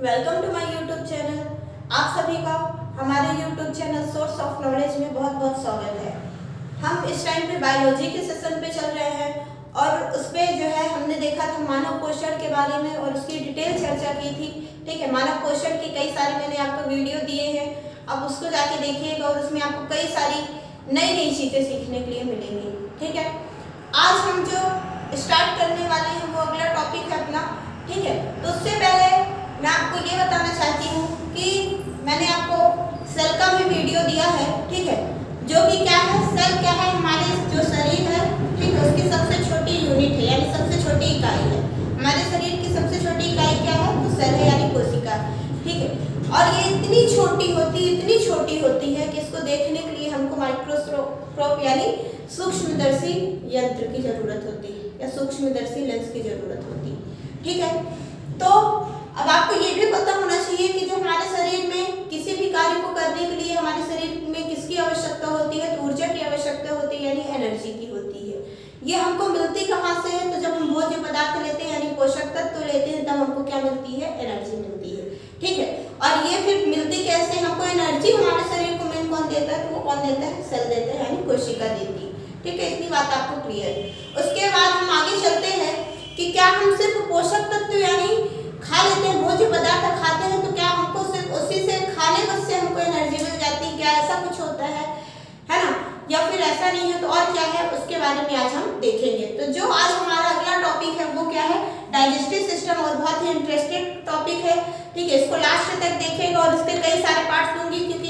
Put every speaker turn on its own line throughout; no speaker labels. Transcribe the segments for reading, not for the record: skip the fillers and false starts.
Welcome to my YouTube channel. आप सभी का हमारे YouTube channel source of knowledge में बहुत बहुत स्वागत है। हम इस टाइम पे बायोलॉजी के सेशन पे चल रहे हैं और उस पर जो है हमने देखा था मानव पोषण के बारे में और उसकी डिटेल चर्चा की थी। ठीक है, मानव पोषण की कई सारे मैंने आपको वीडियो दिए हैं, अब उसको जाके देखिएगा और उसमें आपको कई सारी नई नई चीज़ें सीखने के लिए मिलेंगी। ठीक है, आज हम जो स्टार्ट करने वाले हैं वो अगला टॉपिक है अपना। ठीक है, तो उससे पहले मैं आपको ये बताना चाहती हूँ कि मैंने आपको सेल का भी वीडियो दिया है। ठीक है, जो कि क्या है, सेल क्या है, हमारे जो शरीर है, ठीक है, उसकी सबसे छोटी यूनिट है, यानी सबसे छोटी इकाई है। हमारे शरीर की सबसे छोटी इकाई क्या है, तो सेल है, यानी कोशिका। ठीक है, और ये इतनी छोटी होती है कि इसको देखने के लिए हमको माइक्रोस्कोप यानी सूक्ष्मदर्शी यंत्र की जरूरत होती है या सूक्ष्मदर्शी लेंस की जरूरत होती है। ठीक है, तो अब आपको ये भी पता होना चाहिए कि जो हमारे शरीर में किसी भी कार्य को करने के लिए हमारे शरीर में किसकी आवश्यकता होती है, तो ऊर्जा की आवश्यकता होती है, यानी एनर्जी की होती है। ये हमको मिलती कहाँ से है, तो जब हम भोज्य पदार्थ लेते हैं यानी पोषक तत्व लेते हैं तब हमको क्या मिलती है, एनर्जी मिलती है। ठीक है, और ये फिर मिलती कैसे, हमको एनर्जी हमारे शरीर को मेन कौन देता है, तो वो कौन देता है, सेल देता है, यानी कोशिका देती है। ठीक है, इतनी बात आपको क्लियर है। उसके बाद हम आगे चलते हैं कि क्या हम सिर्फ पोषक तत्व यानी खा लेते हैं, भोज्य पदार्थ खाते हैं, तो क्या हमको सिर्फ उसी से खाने बस से हमको एनर्जी मिल जाती है, क्या ऐसा कुछ होता है ना, या फिर ऐसा नहीं है तो और क्या है, उसके बारे में आज हम देखेंगे। तो जो आज हमारा अगला टॉपिक है वो क्या है, डाइजेस्टिव सिस्टम, और बहुत ही इंटरेस्टिंग टॉपिक है। ठीक है, इसको लास्ट तक देखेगा और इसके कई सारे पार्ट्स दूंगी, क्योंकि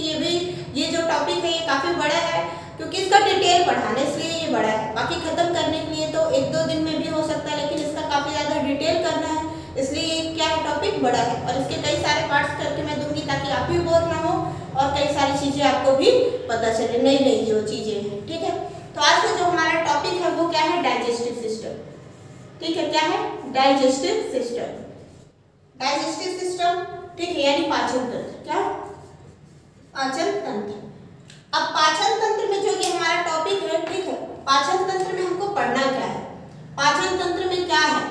ये जो टॉपिक है ये काफी बड़ा है, क्योंकि इसका डिटेल पढ़ाना है इसलिए ये बड़ा है। बाकी खत्म करने के लिए तो 1-2 दिन में भी हो सकता है, लेकिन इसका काफी ज्यादा डिटेल करना है, इसलिए ये क्या है, टॉपिक बड़ा है और इसके कई सारे पार्ट्स करके मैं दूंगी ताकि आप भी बोर ना हो और कई सारी चीजें आपको भी पता चले, नई नई जो चीजें हैं। ठीक है, तो आज का जो हमारा टॉपिक है वो क्या है, डाइजेस्टिव सिस्टम। ठीक है, क्या है, डाइजेस्टिव सिस्टम। डाइजेस्टिव सिस्टम, ठीक है, यानी पाचन तंत्र। क्या, पाचन तंत्र। अब पाचन तंत्र में जो ये हमारा टॉपिक है, ठीक है, पाचन तंत्र में हमको पढ़ना क्या है, पाचन तंत्र में क्या है,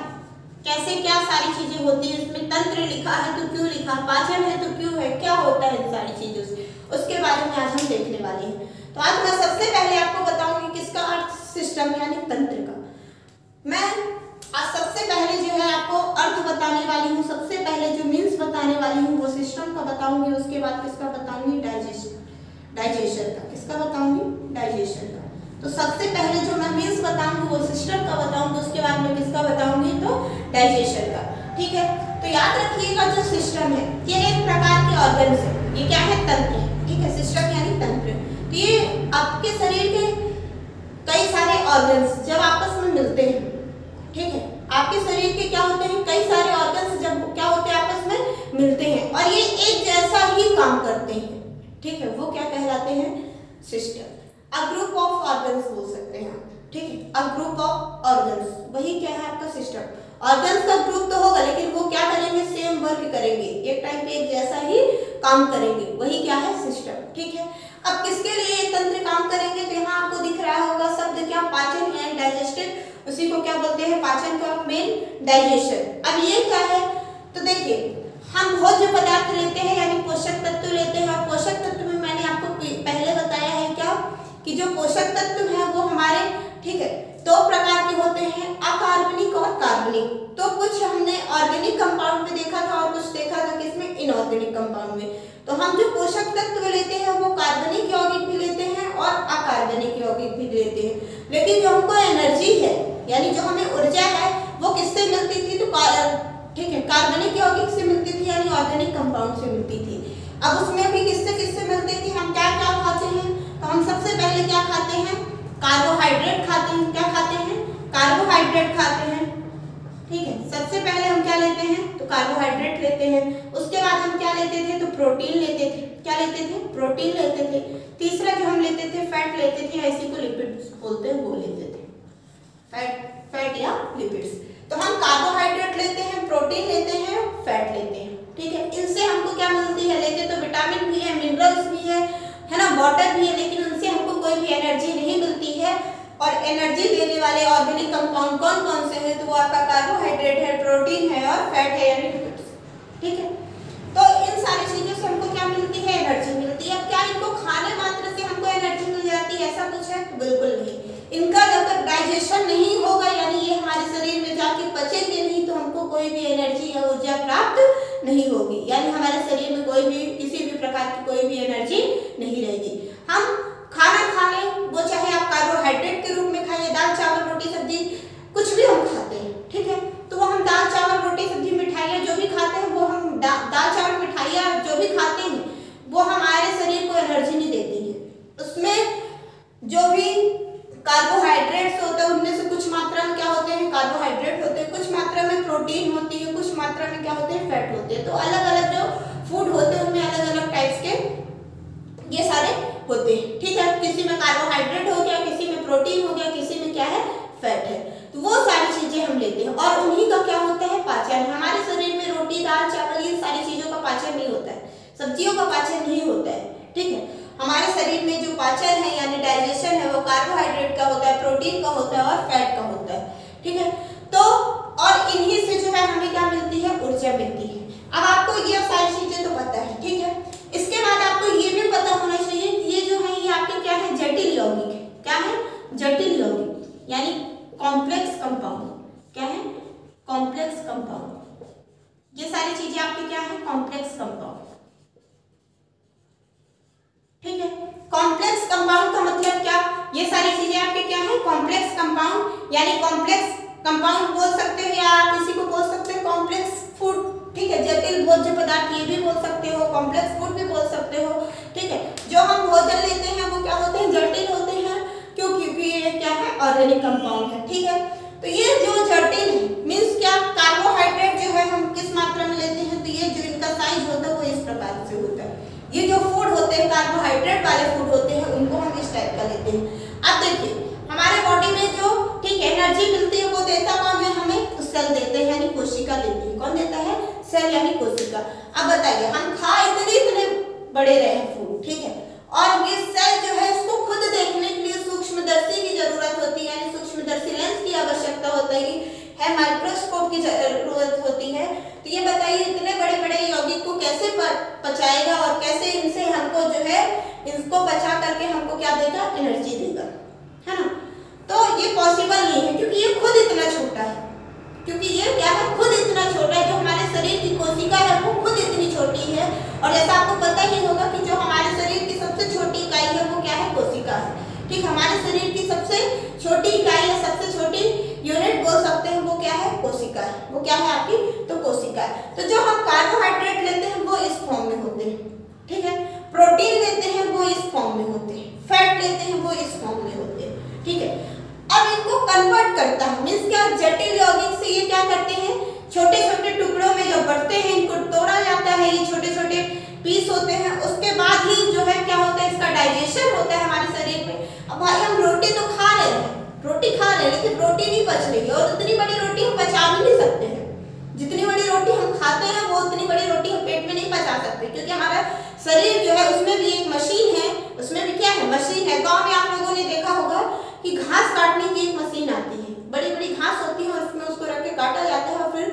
कैसे क्या सारी चीजें होती है, इसमें तंत्र लिखा है तो क्यों लिखा, पाचन है तो क्यों है, क्या होता है इन सारी चीजों से, उसके बारे में आज हम देखने वाले हैं। तो आज मैं सबसे पहले आपको बताऊंगी किसका अर्थ, सिस्टम यानी तंत्र का। मैं आज सबसे पहले जो है आपको अर्थ बताने वाली हूँ, सबसे पहले जो मीन्स बताने वाली हूँ वो सिस्टम का बताऊंगी, उसके बाद किसका बताऊंगी, डाइजेशन का। किसका बताऊंगी, डाइजेशन का। तो सबसे पहले जो मैं मीन्स बताऊंगी वो सिस्टम का बताऊंगी, उसके बाद में किसका बताऊंगी, तो डाइजेशन का। ठीक है, तो याद रखिएगा जो सिस्टम है ये एक प्रकार के ऑर्गन है, ये क्या है, तंत्र है। ठीक है, सिस्टम यानी तंत्र। तो ये आपके शरीर के कई सारे ऑर्गन्स जब आपस में मिलते हैं, ठीक है, आपके शरीर के क्या होते हैं, कई सारे ऑर्गन्स जब क्या होते हैं, आपस में मिलते हैं और ये एक जैसा ही काम करते हैं। ठीक है, वो क्या कहलाते हैं, system. A group of organs बोल सकते हैं। ठीक है, अ ग्रुप ऑफ ऑर्गन्स, वही क्या है आपका सिस्टम। ऑर्गन्स का ग्रुप तो होगा लेकिन वो क्या करेंगे, सेम वर्क करेंगे, एक टाइम पे एक जैसा ही काम करेंगे, वही क्या है, सिस्टम। ठीक है, अब किसके लिए ये तंत्र काम करेंगे, तो यहाँ आपको दिख रहा होगा शब्द क्या, पाचन यानी डाइजेस्टिव, उसी को क्या बोलते हैं, पाचन का मेन डाइजेशन। अब ये क्या है, तो देखिए हम भोज्य पदार्थ लेते हैं यानी पोषक तत्व लेते हैं, और पोषक तत्व में मैंने आपको पहले बताया है क्या, कि जो पोषक तत्व है वो हमारे, ठीक है, 2 प्रकार के होते हैं, अकार्बनिक और कार्बनिक। तो कुछ हमने ऑर्गेनिक कंपाउंड में देखा था और कुछ देखा था किसमें, इनऑर्गेनिक कंपाउंड में। तो हम जो पोषक तत्व लेते हैं वो कार्बनिक यौगिक भी लेते हैं और अकार्बनिक यौगिक भी लेते हैं, लेकिन जो हमको एनर्जी है यानी जो हमें ऊर्जा है वो किससे मिलती थी, तो ठीक है, कार्बनिक यौगिक से मिलती थी, यानी ऑर्गेनिक कंपाउंड से मिलती थी। अब उसमें भी किससे मिलती थी, हम क्या क्या खाते हैं, तो हम सबसे पहले क्या खाते हैं, कार्बोहाइड्रेट खाते हैं। क्या खाते हैं, कार्बोहाइड्रेट खाते हैं। ठीक है, सबसे पहले हम क्या लेते हैं, तो कार्बोहाइड्रेट लेते हैं। उसके बाद हम क्या लेते थे, तो प्रोटीन लेते थे। क्या लेते थे, प्रोटीन लेते थे। तीसरा जो हम लेते थे, फैट लेते थे, इसी को लिपिड्स बोलते हैं, वो लेते थे, फैट या लिपिड्स। तो हम कार्बोहाइड्रेट लेते हैं, प्रोटीन लेते हैं, फैट लेते हैं। ठीक है, इनसे हमको क्या मिलती है, लेते तो विटामिन भी है, मिनरल्स भी है ना, वाटर भी है, लेकिन उनसे हमको कोई भी एनर्जी नहीं मिलती है। और एनर्जी देने वाले ऑर्गेनिक कंपाउंड कौन कौन से हैं, तो वो आपका कार्बोहाइड्रेट है, प्रोटीन है और फैट है, यानी लिपिड्स। ठीक है, डाइजेशन नहीं होगा, यानी ये हमारे शरीर में जाके पचेंगे नहीं, तो हमको कोई भी एनर्जी या ऊर्जा प्राप्त नहीं होगी, यानी हमारे शरीर में कोई भी किसी भी प्रकार की कोई भी एनर्जी नहीं रहेगी। हम खाना खा लें, वो चाहे आप कार्बोहाइड्रेट के रूप में खाइए, दाल चावल रोटी सब्जी कुछ भी हम खाते हैं, ठीक है, तो वो हम दाल चावल रोटी सब्जी मिठाइयाँ जो भी खाते हैं, वो हम दाल चावल मिठाइयाँ जो भी खाते हैं वो हमारे शरीर को एनर्जी नहीं देती है। उसमें जो भी कार्बोहाइड्रेट्स होते हैं उनमें से कुछ मात्रा में क्या होते हैं, कार्बोहाइड्रेट होते हैं, कुछ मात्रा में प्रोटीन होती है, कुछ मात्रा में क्या होते हैं, फैट होते हैं। तो अलग अलग जो फूड होते हैं उनमें अलग अलग टाइप्स के ये सारे होते हैं, ठीक है। किसी में कार्बोहाइड्रेट हो गया, किसी में प्रोटीन हो गया, किसी में क्या है, फैट है, तो वो सारी चीजें हम लेते हैं और उन्हीं का क्या होता है, पाचन। हमारे शरीर में रोटी दाल चावल ये सारी चीजों का पाचन नहीं होता है, सब्जियों का पाचन नहीं होता है, ठीक है। हमारे शरीर में जो पाचन है यानी डाइजेशन है वो कार्बोहाइड्रेट का होता है, प्रोटीन का होता है और फैट का होता है, ठीक है। तो और इन्हीं से जो है हमें क्या मिलती है, ऊर्जा मिलती है। अब आपको ये सारी चीजें तो पता है, ठीक है। इसके बाद आपको ये भी पता होना चाहिए कि ये जो है ये आपके क्या है, जटिल यौगिक है। क्या है, जटिल यौगिक यानी कॉम्प्लेक्स कंपाउंड। क्या है, कॉम्प्लेक्स कंपाउंड। ये सारी चीजें आपके क्या है, कॉम्प्लेक्स कंपाउंड, ठीक है। कॉम्प्लेक्स कंपाउंड का मतलब क्या, ये सारी चीजें आपके क्या है, कॉम्प्लेक्स कंपाउंड, यानी कॉम्प्लेक्स कंपाउंड बोल सकते हैं या आप इसी को बोल सकते हैं कॉम्प्लेक्स फूड, ठीक है। जटिल भोज्य पदार्थ ये भी बोल सकते हो, कॉम्प्लेक्स फूड भी बोल सकते हो, ठीक है। जो हम भोजन लेते हैं वो क्या होते हैं, जटिल होते हैं, क्योंकि ये क्या है, ऑर्गेनिक कंपाउंड है, ठीक है। तो ये जो जटिल है मीन्स क्या, कार्बोहाइड्रेट जो है हम किस मात्रा में लेते हैं, तो ये जो इनका साइज होता है वो इस प्रकार से होता है। ये जो फूड होते हैं कार्बोहाइड्रेट वाले फूड होते हैं उनको हम इस टाइप का लेते हैं। अब देखिए हमारे बॉडी में जो ठीक एनर्जी मिलती है वो देता कौन है, हमें सेल देते हैं यानी कोशिका देती है। कौन देता है, सेल यानी कोशिका। अब बताइए हम खा इतने बड़े रहे हैं फूड, ठीक है, और ये सेल जो है इसको खुद देखने के लिए सूक्ष्मदर्शी की जरूरत होती है, यानी सूक्ष्मदर्शी लेंस की आवश्यकता होती है, माइक्रोस्कोप की जरूरत होती है। तो ये बताइए इतने बड़े बड़े यौगिक को कैसे पचाएगा और कैसे इनसे हमको जो है इसको पचा करके हमको क्या देगा, एनर्जी देगा, है ना। तो ये पॉसिबल नहीं है क्योंकि ये खुद इतना छोटा है, क्योंकि ये क्या है, खुद इतना छोटा है। जो हमारे शरीर की कोशिका है वो खुद इतनी छोटी है, और ऐसा आपको पता ही होगा कि जो हमारे शरीर की सबसे छोटी इकाई है वो क्या है, कोशिका है, ठीक। हमारे शरीर की सबसे छोटी इकाई या सबसे छोटी यूनिट बोल सकते हैं वो क्या है, कोशिका है। वो क्या है आपकी, तो कोशिका है। तो जो हम कार्बोहाइड्रेट लेते हैं वो इस फॉर्म में होते हैं, ठीक है। प्रोटीन लेते हैं वो इस फॉर्म में होते हैं, फैट लेते हैं वो इस फॉर्म में होते हैं, ठीक है। अब इनको कन्वर्ट करता है मीन्स क्या, जटिल यौगिक से ये क्या करते हैं, छोटे छोटे टुकड़ों में जो बढ़ते हैं इनको तोड़ा जाता है, ये छोटे छोटे पीस होते हैं। उसके बाद ही जो है क्या होता है, इसका डाइजेशन होता है हमारे शरीर में। अब भाई हम रोटी तो खा रहे हैं, रोटी खा रहे हैं, लेकिन रोटी नहीं पच रही है, और इतनी बड़ी रोटी हम पचा भी नहीं सकते हैं। जितनी बड़ी रोटी हम खाते हैं वो उतनी बड़ी रोटी हम पेट में नहीं पचा सकते, क्योंकि हमारा शरीर जो है उसमें भी एक मशीन है, उसमें भी क्या है, मशीन है। गाँव में आप लोगों ने देखा होगा कि घास काटने की एक मशीन आती है, बड़ी बड़ी घास होती है और उसमें उसको रख के काटा जाता है और फिर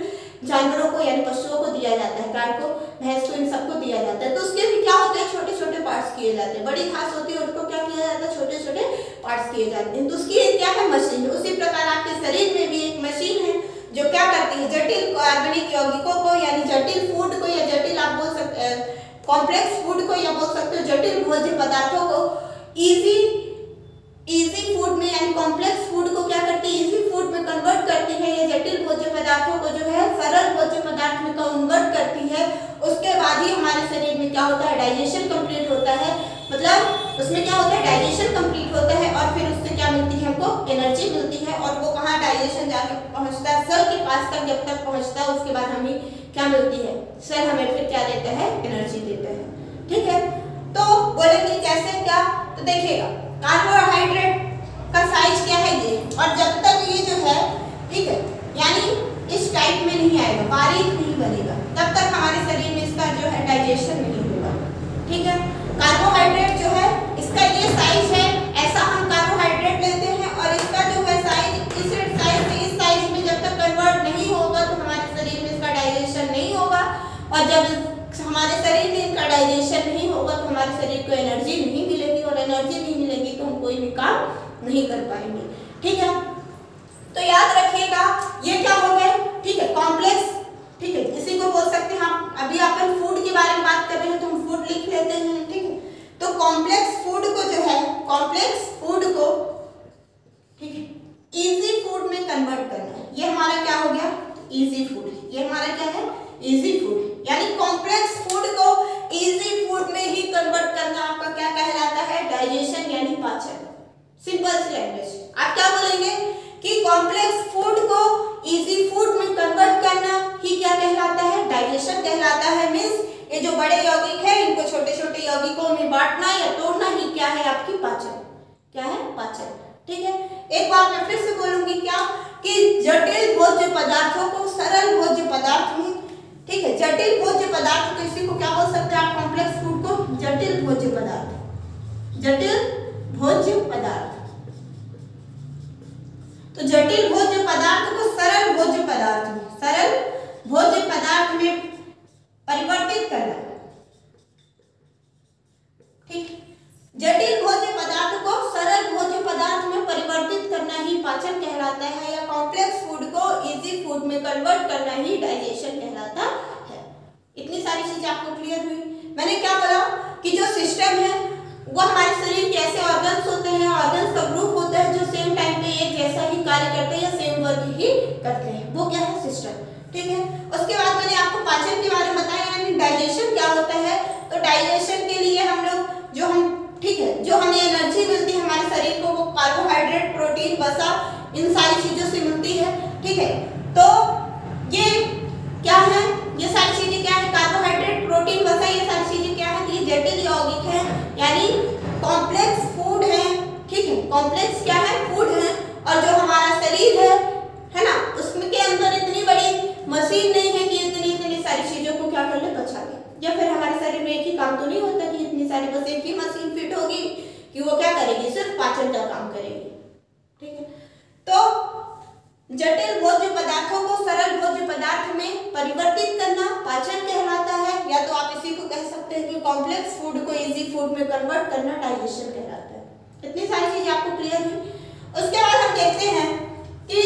जानवरों को यानी पशुओं को दिया जाता है, गाय को भैंस को इन सबको दिया जाता है। तो उसके भी क्या होते हैं, छोटे छोटे पार्ट्स किए जाते हैं। बड़ी घास होती है उसको क्या किया जाता है, छोटे छोटे पार्ट्स किए जाते हैं। तो उसकी क्या है, मशीन है। उसी प्रकार आपके शरीर में भी एक मशीन है जो क्या करती है, जटिल ऑर्गेनिक यौगिकों को यानी जटिल फूड को, या जटिल आप बोल सकते हैं कॉम्प्लेक्स फूड को, या बोल सकते हो जटिल भोज्य पदार्थों को इजी फूड में यानी कॉम्प्लेक्स फूड को क्या करती है, इजी फूड में कन्वर्ट करती है। ये जटिल भोज्य पदार्थों को जो है सरल भोज्य पदार्थ में कन्वर्ट करती है। उसके बाद ही हमारे शरीर में क्या होता है, डाइजेशन कंप्लीट होता है। मतलब उसमें क्या होता है, डाइजेशन कंप्लीट होता है और फिर उससे क्या मिलती है, हमको एनर्जी मिलती है। और वो कहाँ डाइजेशन जाके पहुँचता है, सेल के पास तक जब तक पहुँचता है उसके बाद हमें क्या मिलती है, सेल हमें फिर क्या देता है, एनर्जी देता है, ठीक है। तो बोलेंगे कैसे क्या, तो देखिएगा कार्बोहाइड्रेट का साइज क्या है ये, और जब तक ये जो है ठीक है यानी इस टाइप में नहीं आएगा, बारीक नहीं बनेगा, तब तक हमारे शरीर में इसका जो है डाइजेशन नहीं होगा, ठीक है। कार्बोहाइड्रेट जो है इसका ये साइज है, ऐसा हम कार्बोहाइड्रेट लेते हैं और इसका जो है साइज इस साइज से इस साइज में जब तक कन्वर्ट नहीं होगा तो हमारे शरीर में इसका डाइजेशन नहीं होगा। और जब हमारे शरीर में इनका डाइजेशन नहीं होगा तो हमारे शरीर को एनर्जी नहीं मिलेगी, और एनर्जी नहीं मिलेगी तो हम कोई भी काम नहीं कर पाएंगे, ठीक है। तो याद रखिएगा ये क्या हो गए, ठीक है, कॉम्प्लेक्स, ठीक है, इसी को बोल सकते हैं हम। अभी अपन फूड के बारे में बात कर रहे हैं तो हम फूड लिख लेते हैं, ठीक है। तो कॉम्प्लेक्स फूड को जो है, कॉम्प्लेक्स फूड को, ठीक है, इजी फूड में कन्वर्ट करना है, ये हमारा क्या हो गया, इजी फूड। ये हमारा क्या है, इजी फूड, यानी कॉम्प्लेक्स फूड को इजी फूड में ही कन्वर्ट करना आपका क्या कहलाता है, डाइजेशन यानी पाचन। सिंपल सी लैंग्वेज आप क्या बोलेंगे कि कॉम्प्लेक्स फूड को इजी फूड में कन्वर्ट करना ही क्या कहलाता है, डाइजेशन कहलाता है। मींस ये जो बड़े यौगिक है इनको छोटे छोटे यौगिकों में बांटना या तोड़ना ही क्या है, आपकी पाचन, क्या है, पाचन, ठीक है। एक बार मैं फिर से बोलूंगी क्या, कि जटिल भोज्य पदार्थों को सरल भोज्य पदार्थ में, ठीक है, जटिल भोज्य पदार्थ को इसी को क्या बोल सकते हैं आप, कॉम्प्लेक्स फूड को जटिल भोज्य पदार्थ, जटिल भोज्य पदार्थ। तो जटिल भोज्य पदार्थ को सरल भोज्य पदार्थ में, सरल भोज्य पदार्थ में परिवर्तित करना, ठीक। जटिल भोज्य पदार्थ को सरल भोज्य पदार्थ में परिवर्तित करना ही पाचन कहलाता है, या कॉम्प्लेक्स फूड को इजी फूड में कन्वर्ट करना ही डाइजेशन कहलाता है। इतनी सारी चीजें आपको क्लियर हुई। मैंने क्या बोला कि जो सिस्टम है वो हमारे शरीर के ऐसे ऑर्गन्स होते हैं, ऑर्गन्स का ग्रुप होता है जो सेम टाइम पे एक जैसा ही कार्य करते हैं या सेम वर्क ही करते हैं, वो क्या है, सिस्टम, ठीक है। उसके बाद मैंने आपको पाचन के बारे में बताया, यानी डाइजेशन क्या होता है। तो डाइजेशन के लिए हम लोग जो हम, ठीक है, जो हमें एनर्जी मिलती है हमारे शरीर को, वो कार्बोहाइड्रेट, प्रोटीन, वसा, इन सारी चीजों से मिलती है, ठीक है। तो ये क्या है, ये सारी चीजें क्या है, कार्बोहाइड्रेट, प्रोटीन, वसा, ये सारी चीजें क्या है, ये जटिल यौगिक है, यानी कॉम्प्लेक्स फूड है, ठीक है, कॉम्प्लेक्स क्या है, फूड है। और जो हमारा शरीर है ना, उसमें के अंदर इतनी बड़ी मशीन नहीं है कि इतनी सारी चीजों को क्या कर ले, पचा ले, या फिर हमारे शरीर में एक ही काम तो नहीं होता कि इतनी सारी बस एक ही मशीन फिट होगी कि वो क्या करेगी, सिर्फ पाचन का काम करेगी, ठीक है। तो जटिल भोज्य पदार्थों को सरल भोज्य पदार्थ में परिवर्तित करना पाचन कहलाता है, या तो आप इसी को कह सकते हैं कि कॉम्प्लेक्स फूड को इजी फूड में कन्वर्ट करना डाइजेशन कहलाता है। इतनी सारी चीजें आपको क्लियर हुई। उसके बाद हम देखते हैं कि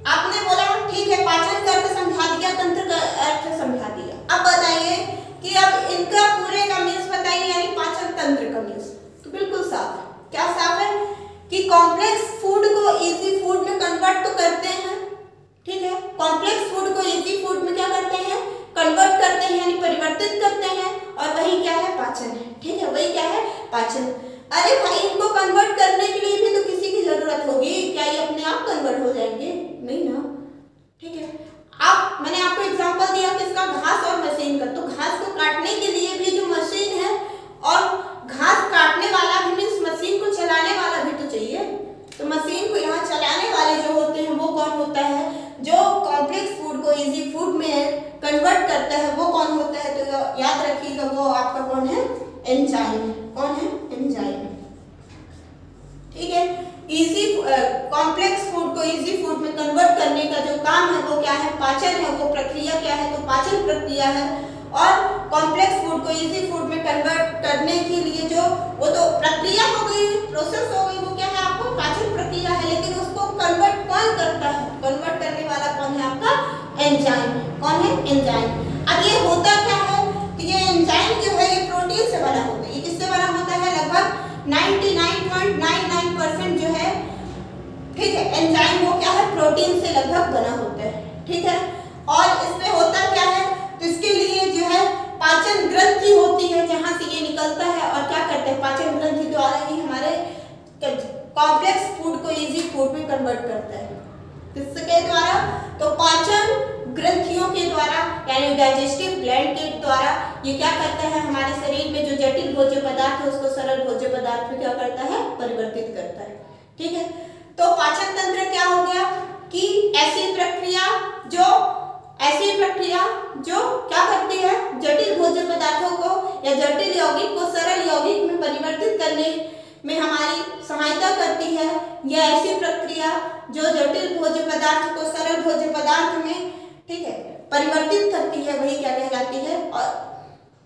आपने बोला ठीक है, पाचन का अर्थ समझा दिया, तंत्र का अर्थ समझा दिया। अब बताइए कि अब इनका पूरे का मीन्स बताइए, यानी पाचन तंत्र का मीन्स। तो बिल्कुल साफ है, क्या साफ है कि कॉम्प्लेक्स फूड को इजी फूड में कन्वर्ट तो करते हैं, ठीक है, कॉम्प्लेक्स फूड को इजी फूड में क्या करते हैं, कन्वर्ट करते हैं, यानी परिवर्तित करते हैं, और वही क्या है, पाचन है, ठीक है, वही क्या है, पाचन। अरे भाई, इनको कन्वर्ट करने के लिए भी तो किसी की जरूरत होगी, क्या ये अपने आप कन्वर्ट हो जाएंगे, नहीं ना, ठीक है। मैंने आपको एग्जांपल दिया किसका, घास और मशीन का। तो घास को काटने के लिए भी जो मशीन है, और घास काटने वाला भी मीन्स मशीन को चलाने वाला भी तो चाहिए। तो मशीन को यहाँ चलाने वाले जो होते हैं वो कौन होता है, जो कॉम्प्लेक्स फूड को इजी फूड में कन्वर्ट करता है, वो कौन होता है। तो याद रखिएगा, वो आपका कौन है, एंजाइम। कौन है, एंजाइम, ठीक है। इजी कॉम्प्लेक्स फूड को इजी फूड में कन्वर्ट करने का जो काम है वो क्या है, पाचन है। वो प्रक्रिया क्या है, तो पाचन प्रक्रिया है। और कॉम्प्लेक्स फूड को इजी फूड में कन्वर्ट करने के लिए जो वो तो प्रक्रिया हो गई, प्रोसेस हो गई, वो क्या है, आपको पाचन प्रक्रिया है। लेकिन उसको कन्वर्ट कौन करता है, कन्वर्ट करने वाला कौन है, आपका एंजाइम। कौन है, एंजाइम। अब ये होता क्या है, तो ये एंजाइम जो है ये प्रोटीन से बना होता है। ये किससे बना होता है, लगभग 99.99% जो है, ठीक है, एंजाइम वो क्या है, प्रोटीन से लगभग बना होता है, ठीक है। और इसमें होता क्या है, तो इसके लिए जो है पाचन ग्रंथि होती है, जहां से ये निकलता है और क्या करते हैं, पाचन ग्रंथि द्वारा ही हमारे कॉम्प्लेक्स फूड को इजी फूड में कन्वर्ट करता है। किसके द्वारा, तो पाचन ग्रंथियों के द्वारा, यानी डाइजेस्टिव ग्लैंड के द्वारा ये क्या करता है, हमारे शरीर में जो जटिल भोज्य पदार्थ है उसको सरल भोज्य पदार्थ में क्या करता है, परिवर्तित करता है, ठीक है। तो पाचन तंत्र क्या हो गया कि ऐसी प्रक्रिया जो क्या करती है, जटिल भोज्य पदार्थों को या जटिल यौगिक को सरल यौगिक में परिवर्तित करने में हमारी सहायता करती है। यह ऐसी प्रक्रिया जो जटिल भोज्य पदार्थ को सरल भोज्य पदार्थ में, ठीक है, परिवर्तित करती है, वही क्या कहलाती है, और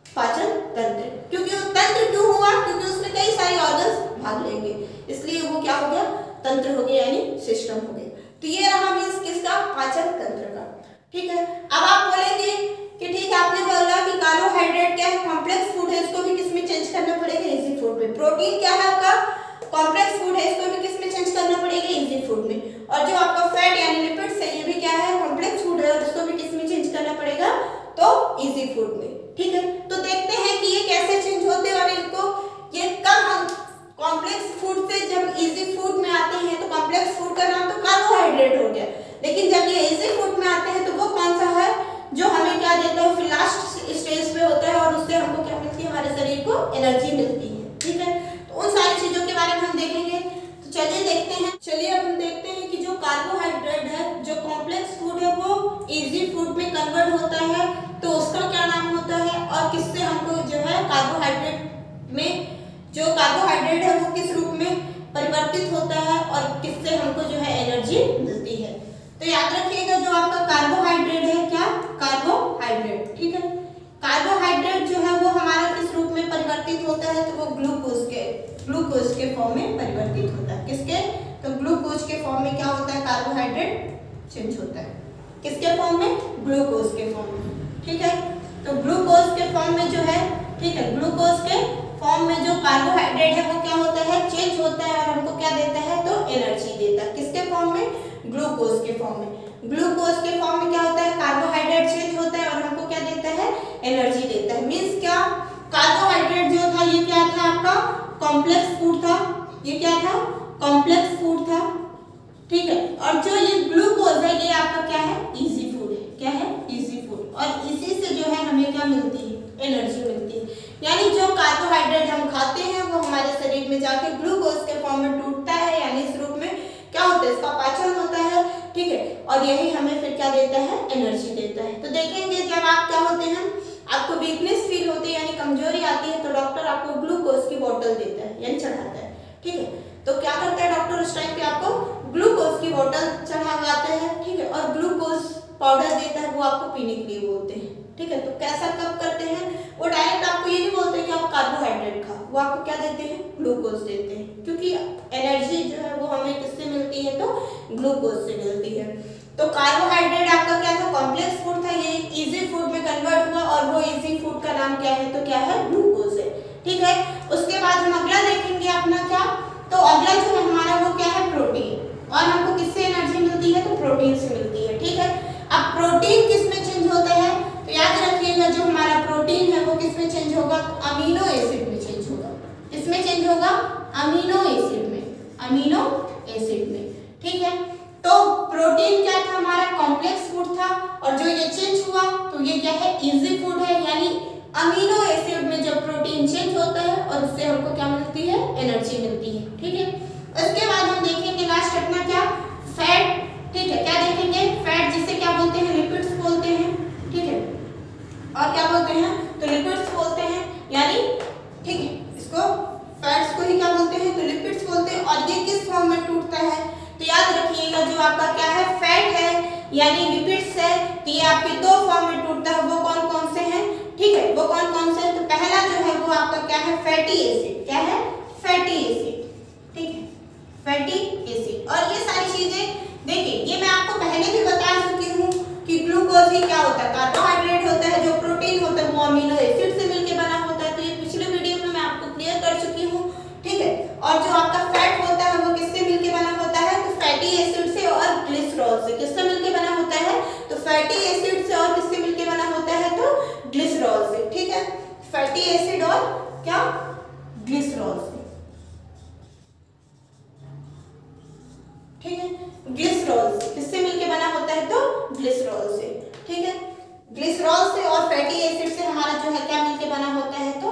पाचन तंत्र। क्योंकि वो तंत्र क्यों हुआ, क्योंकि उसमें कई सारे ऑर्गन्स भाग लेंगे, इसलिए वो क्या हो गया, तंत्र हो गया, यानी सिस्टम हो गया, तो ये रहा मीन्स किसका, पाचन तंत्र का। ठीक है, अब आप बोलेंगे कि ठीक है आपने बोला कि कार्बोहाइड्रेट क्या है, कॉम्प्लेक्स फूड है, इसको भी किस में चेंज करना पड़ेगा, इजी फूड में। प्रोटीन क्या है आपका, कॉम्प्लेक्स फूड है, इसको भी किस में चेंज करना पड़ेगा, इजी फूड में। और जो आपका फैट यानी लिपिड्स है, ये भी क्या है, कॉम्प्लेक्स फूड है, और इसको भी किस में चेंज करना पड़ेगा, तो इजी फूड में। ठीक है, तो देखते हैं कि ये कैसे चेंज होते हैं और इनको ये कब हम कॉम्प्लेक्स फूड से जब इजी फूड में आते हैं, तो कॉम्प्लेक्स फूड का नाम तो कार्बोहाइड्रेट हो गया, लेकिन जब ये इजी फूड में आते हैं तो वो कौन सा है जो हमें क्या देता है, फिर लास्ट स्टेज पे होता है और उससे हमको क्या मिलती है, हमारे शरीर को एनर्जी मिलती है। ठीक है, तो उन सारी चीजों के बारे में हम देखेंगे। तो चलिए देखते हैं। चलिए अब हम देखते हैं कि जो कार्बोहाइड्रेट है, जो कॉम्प्लेक्स फूड है, वो इजी फूड में कन्वर्ट होता है, तो उसका क्या नाम होता है, और किससे हमको जो है कार्बोहाइड्रेट में जो कार्बोहाइड्रेट है वो किस रूप में परिवर्तित होता है और किससे हमको जो है एनर्जी मिलती है। तो याद रखिएगा जो आपका कार्बोहाइड्रेट है, क्या, कार्बोहाइड्रेट। ठीक है, कार्बोहाइड्रेट जो है वो हमारा किस रूप में परिवर्तित होता है, तो वो ग्लूकोज के फॉर्म में परिवर्तित होता है। किसके, तो ग्लूकोज के फॉर्म में क्या होता है, कार्बोहाइड्रेट चेंज होता है, किसके फॉर्म में, ग्लूकोज के फॉर्म में। ठीक है, तो ग्लूकोज के फॉर्म में जो है, ठीक है, ग्लूकोज के फॉर्म में जो कार्बोहाइड्रेट है वो क्या होता है, चेंज होता है और हमको क्या देता है, तो एनर्जी देता है। किसके फॉर्म में, ग्लूकोज के फॉर्म में। ग्लूकोज के फॉर्म में क्या होता है, कार्बोहाइड्रेट चेंज होता है और हमको क्या देता है, एनर्जी देता है। मींस क्या, कार्बोहाइड्रेट जो था ये क्या था आपका, कॉम्प्लेक्स फूड था, ये क्या था, कॉम्प्लेक्स फूड था। ठीक है, और जो ये ग्लूकोज है ये आपका क्या है, इजी फूड है। क्या है, इजी फूड, और इसी से जो है हमें क्या मिलती है, एनर्जी मिलती है। यानी जो कार्बोहाइड्रेट हम खाते हैं वो हमारे शरीर में जाके ग्लूकोज के फॉर्म में टूटता है, यानी इस रूप में क्या होता है, इसका पाचन होता है। ठीक है, और यही हमें फिर क्या देता है, एनर्जी देता है। तो देखेंगे जब आप क्या होते हैं, आपको वीकनेस फील होती है यानी कमजोरी आती है, तो डॉक्टर आपको ग्लूकोज की बोतल देता है यानी चढ़ाता है। ठीक है, तो क्या करता है डॉक्टर, उस टाइम पे आपको ग्लूकोज की बोतल चढ़ाते हैं। ठीक है, और ग्लूकोज पाउडर देता है, वो आपको पीने के लिए बोलते हैं। ठीक है, तो कैसा कब करते हैं, वो डायरेक्ट आपको ये नहीं बोलते कि आप कार्बोहाइड्रेट खाओ, वो आपको क्या देते हैं, ग्लूकोज देते हैं, क्योंकि एनर्जी जो है वो हमें किससे मिलती है, तो ग्लूकोज से मिलती है। तो कार्बोहाइड्रेट आपका क्या था, कॉम्प्लेक्स फूड था, ये इजी फूड में कन्वर्ट हुआ और वो इजी फूड का नाम क्या है, तो क्या है, ग्लूकोज है। ठीक है, उसके बाद हम अगला देखेंगे अपना क्या, तो अगला जो है हमारा वो क्या है, प्रोटीन। और हमको किससे एनर्जी मिलती है, तो प्रोटीन से मिलती है। ठीक है, अब प्रोटीन किस में चेंज होता है, तो याद रखिएगा जो हमारा प्रोटीन है वो किस में चेंज होगा, अमीनो एसिड में चेंज होगा। किसमें चेंज होगा, अमीनो एसिड में, अमीनो एसिड में। ठीक है, तो प्रोटीन क्या था, हमारा कॉम्प्लेक्स फूड था, और जो ये चेंज हुआ तो ये क्या है, इजी फूड है, यानी अमीनो एसिड में जब प्रोटीन चेंज होता है और उससे हमको क्या मिलती है, एनर्जी मिलती है। ठीक है, उसके बाद हम देखेंगे लास्ट अपना क्या, फैट। ठीक है, क्या देखेंगे, फैट जिसे क्या बोलते हैं, लिपिड्स बोलते हैं। ठीक है, और क्या बोलते हैं, तो लिपिड्स बोलते हैं, यानी ठीक है, इसको फैट्स को ही क्या बोलते हैं, तो लिपिड्स बोलते हैं। और ये किस फॉर्म में टूटता है, तो याद रखिएगा जो आपका क्या है, फैट है यानी लिपिड्स है, तो ये आपके दो फॉर्म में टूटता है। वो कौन कौन से हैं, ठीक है, वो कौन कौन से हैं, तो पहला जो है वो आपका क्या है, फैटी एसिड। क्या है, फैटी एसिड। ठीक है, फैटी एसिड। और ये सारी चीजें देखिए, ये मैं आपको पहले भी बता चुकी हूँ कि ग्लूकोज ही क्या होता है, कार्बोहाइड्रेट होता है, जो प्रोटीन होता है वो अमीनो एसिड से मिलकर बना होता है। तो ये पिछले वीडियो में मैं आपको क्लियर कर चुकी हूँ। ठीक है, और जो आपका फैट होता है वो किससे मिलकर बना होता है, तो फैटी एसिड से और ग्लिसरॉल से। किससे मिलकर बना होता है, तो फैटी एसिड से और किससे मिलकर बना होता है, तो ग्लिसरॉल से। ठीक है, फैटी एसिड और क्या, ग्लिसरॉल से। ठीक है, ग्लिसरॉल से किससे मिलके बना होता है, तो ग्लिसरॉल से। ठीक है, ग्लिसरॉल से और फैटी एसिड से हमारा जो है क्या मिलके बना होता है, तो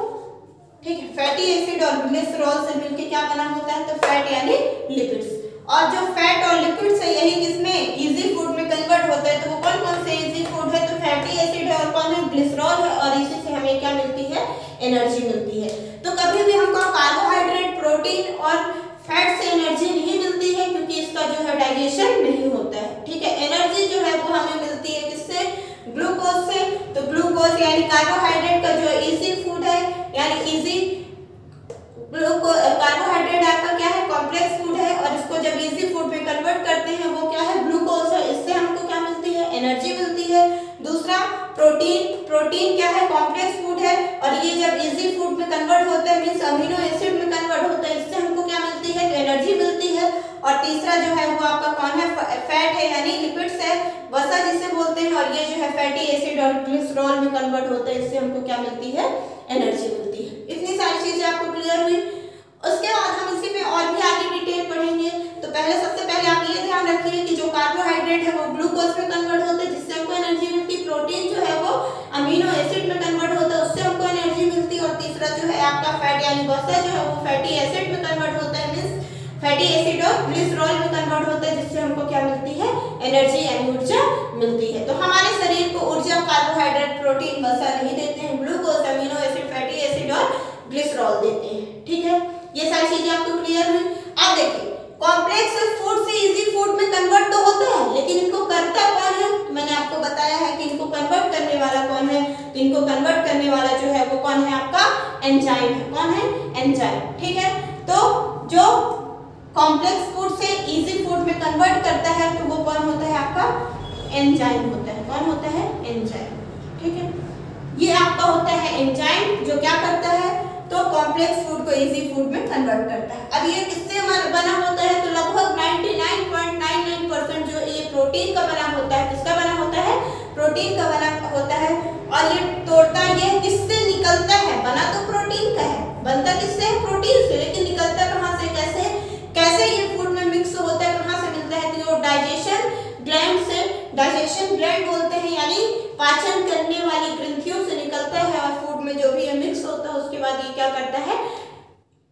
ठीक है, फैटी एसिड और ग्लिसरॉल से मिलके क्या बना होता है, तो फैट यानी लिपिड्स। और जो फैट और लिपिड्स है यही किसमें, इजी फूड में कन्वर्ट होता है। तो वो कौन कौन से इजी फूड है, तो फैटी एसिड है और कौन है, ग्लिसरॉल है, और इसी से हमें क्या मिलती है, एनर्जी मिलती है। तो कभी भी हमको कार्बोहाइड्रेट, प्रोटीन और फैट से एनर्जी नहीं मिलती है, क्योंकि इसका जो है डाइजेशन नहीं होता है। ठीक है, एनर्जी जो है वो हमें मिलती है किससे, ग्लूकोज से। तो ग्लूकोज यानी कार्बोहाइड्रेट का जो इजी फूड है, यानी इजी कार्बोहाइड्रेट आपका क्या है, कॉम्प्लेक्स फूड है, और इसको जब इजी फूड में कन्वर्ट करते हैं वो क्या है, कॉम्प्लेक्स फूड है और ये जब इजी फूड में कन्वर्ट होता है मींस अमीनो एसिड में कन्वर्ट होता है, इससे हमको क्या मिलती है, एनर्जी मिलती है। और तीसरा जो है वो आपका कौन है, फैट है यानी लिपिड्स है, वसा जिसे बोलते हैं, और ये जो है फैटी एसिड और ग्लिसरॉल में कन्वर्ट होता है, इससे हमको क्या मिलती है, एनर्जी मिलती है। इतनी सारी चीजें आपको क्लियर हुई। उसके बाद हम इसी में और भी आगे डिटेल पढ़ेंगे। तो सबसे पहले आप ये ध्यान रखिए कि जो कार्बोहाइड्रेट है वो ग्लूकोज में कन्वर्ट होता है जिससे हमको एनर्जी मिलती है, प्रोटीन जो है वो अमीनो एसिड में कन्वर्ट होता है उससे हमको एनर्जी मिलती है, और तीसरा जो है आपका फैट यानी वसा जो है वो फैटी एसिड में कन्वर्ट होता है मींस फैटी एसिड और ग्लिसरॉल में कन्वर्ट होता है जिससे हमको क्या मिलती है, एनर्जी यानी ऊर्जा मिलती है। तो हमारे शरीर को ऊर्जा कार्बोहाइड्रेट, प्रोटीन, वसा नहीं देते हैं, glucose, amino acid, fatty acid और ग्लिसरॉल देते हैं। ठीक है, ये सारी चीजें आपको क्लियर हुई। अब देखिए कॉम्प्लेक्स फूड से इजी फूड में कन्वर्ट तो होता है, लेकिन इनको करता कौन है, तो मैंने आपको बताया है कि इनको कन्वर्ट करने वाला कौन है, तो इनको कन्वर्ट करने वाला जो है वो कौन है, आपका एंजाइम है। कौन है, एंजाइम। ठीक है, तो जो कॉम्प्लेक्स फूड से इजी फूड में कन्वर्ट करता है तो वो कौन होता है, आपका एंजाइम होता है। कौन होता है, एंजाइम। ठीक है, ये आपका होता है एंजाइम जो क्या करता है, तो कॉम्प्लेक्स फूड को इजी फूड में कन्वर्ट करता है। अब ये किससे बना होता है, तो लगभग 99.99% जो ये प्रोटीन का बना होता है, किसका बना होता है, प्रोटीन का बना होता है। और ये तोड़ता ये किससे निकलता है, बना तो प्रोटीन का है, बनता किससे है, प्रोटीन से, लेकिन निकलता कहाँ से, कैसे ये फूड में मिक्स होता है, कहाँ से मिलता है, तो डाइजेशन ग्लैंड से, डाइजेशन ग्लैंड बोलते हैं यानी पाचन करने वाली ग्रंथियों से निकलता है, और फूड में जो भी ये मिक्स होता है उसके बाद ये क्या करता है,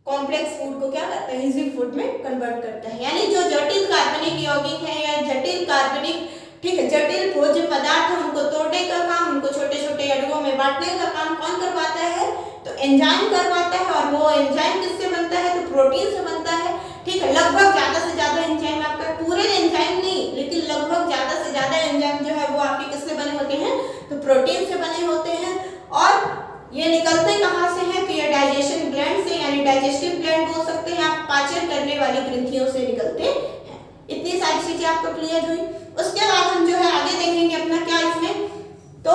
कॉम्प्लेक्स फूड को क्या करता है, इजी फूड में कन्वर्ट करता है। यानी जो जटिल कार्बनिक यौगिक है या जटिल कार्बनिक, ठीक है, जटिल भोज्य पदार्थ है उनको तोड़ने का काम, उनको छोटे छोटे अणुओं में बांटने का काम कौन करवाता है, तो एंजाइम करवाता है। और वो एंजाइम किससे बनता है, तो प्रोटीन से बनता है। ठीक है, लगभग ज्यादा से ज्यादा एंजाइम आपका, पूरे एंजाइम नहीं लेकिन लगभग ज्यादा से ज्यादा एंजाइम जो है वो आपके किससे बने होते हैं, तो प्रोटीन से बने होते हैं। और ये निकलते कहाँ से हैं, तो ये डाइजेशन ग्लैंड से यानी डाइजेस्टिव ग्लैंड बोल सकते हैं आप, पाचन करने वाली ग्रंथियों से निकलते हैं। इतनी सारी चीजें आपको क्लियर हुई। उसके बाद हम जो है आगे देखेंगे अपना क्या इसमें, तो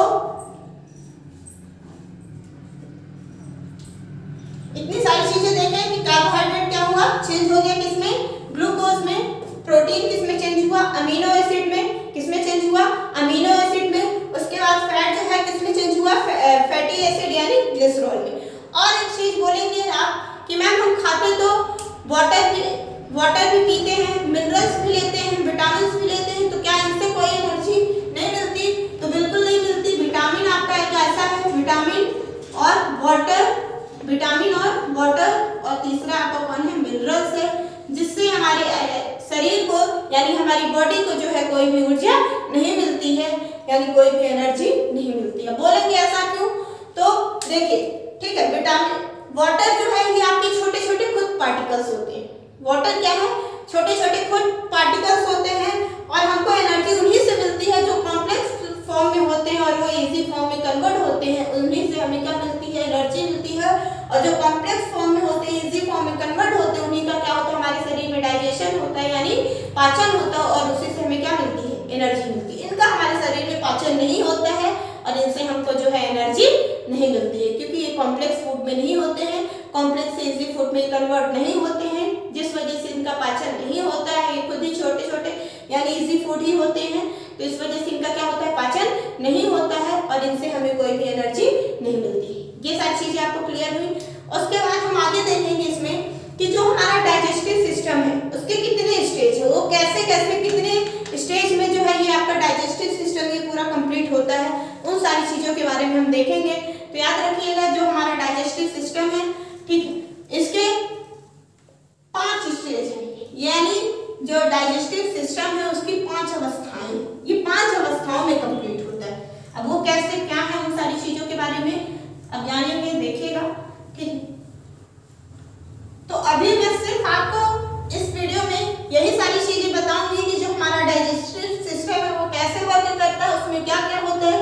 इतनी सारी चीजें देखें कि कार्बोहाइड्रेट क्या हुआ, चेंज हो गया किसमें, ग्लूकोज में, प्रोटीन किसमें चेंज हुआ, अमीनो एसिड में, किसमें चेंज हुआ, अमीनो एसिड में। उसके बाद फैट जो है किसमें चेंज हुआ, फैटी एसिड यानी ग्लिसरॉल में। और एक चीज बोलेंगे आप कि मैम हम खाते तो वाटर भी पीते हैं, मिनरल्स भी लेते हैं, विटामिन भी लेते हैं, तो क्या इनसे कोई एनर्जी नहीं मिलती, तो बिल्कुल नहीं मिलती। विटामिन आपका एक ऐसा है, विटामिन और वाटर, और तीसरा आपका कौन है, मिनरल्स है, जिससे हमारे शरीर को यानी हमारी बॉडी को जो है कोई भी ऊर्जा नहीं मिलती है, यानी कोई भी एनर्जी नहीं मिलती है। बोलेंगे ऐसा क्यों, तो देखिए ठीक है, विटामिन वाटर जो है ये आपके छोटे छोटे खुद पार्टिकल्स होते हैं। वाटर क्या है, छोटे छोटे खुद पार्टिकल्स होते हैं, और हमको एनर्जी उन्हीं से मिलती है जो कॉम्प्लेक्स फॉर्म में होते हैं और वो इजी फॉर्म में कन्वर्ट होते हैं, उन्हीं से हमें क्या मिलती है, एनर्जी मिलती है। और जो कॉम्प्लेक्स फॉर्म में होते हैं, इजी फॉर्म में कन्वर्ट होते हैं, उन्हीं का क्या होता है, हमारे शरीर में डाइजेशन होता है यानी पाचन होता है, और उसी से हमें क्या मिलती है, एनर्जी मिलती है। इनका हमारे शरीर में पाचन नहीं होता है और इनसे हमको जो है एनर्जी नहीं मिलती है, क्योंकि ये कॉम्प्लेक्स फूड में नहीं होते हैं, कॉम्प्लेक्स से इजी फूड में कन्वर्ट नहीं होते हैं, जिस वजह से इनका पाचन नहीं होता है। ये खुद ही छोटे छोटे यानी इजी फूड ही होते हैं, तो इस वजह से इनका क्या होता है, पाचन नहीं होता है, और इनसे हमें कोई भी एनर्जी नहीं मिलती। ये सारी चीजें आपको क्लियर हुई। उसके बाद हम आगे देखेंगे इसमें कि जो हमारा डाइजेस्टिव सिस्टम है उसके कितने स्टेज है, वो कैसे कैसे कितने स्टेज में जो है ये आपका डाइजेस्टिव सिस्टम ये पूरा कंप्लीट होता है, उन सारी चीजों के बारे में हम देखेंगे। तो याद रखिएगा जो हमारा डाइजेस्टिव सिस्टम है, ठीक है, इसके 5 स्टेज हैं, यानी जो डाइजेस्टिव सिस्टम है उसकी 5 अवस्थाएं, ये 5 अवस्थाओं में कंप्लीट होता है। अब वो कैसे क्या है, उन सारी चीजों के बारे में अब जानेंगे, देखिएगा, ठीक। तो अभी मैं सिर्फ आपको इस वीडियो में यही सारी चीजें बताऊंगी कि जो हमारा डाइजेस्टिव सिस्टम है वो कैसे वर्क करता है, उसमें क्या क्या होता है,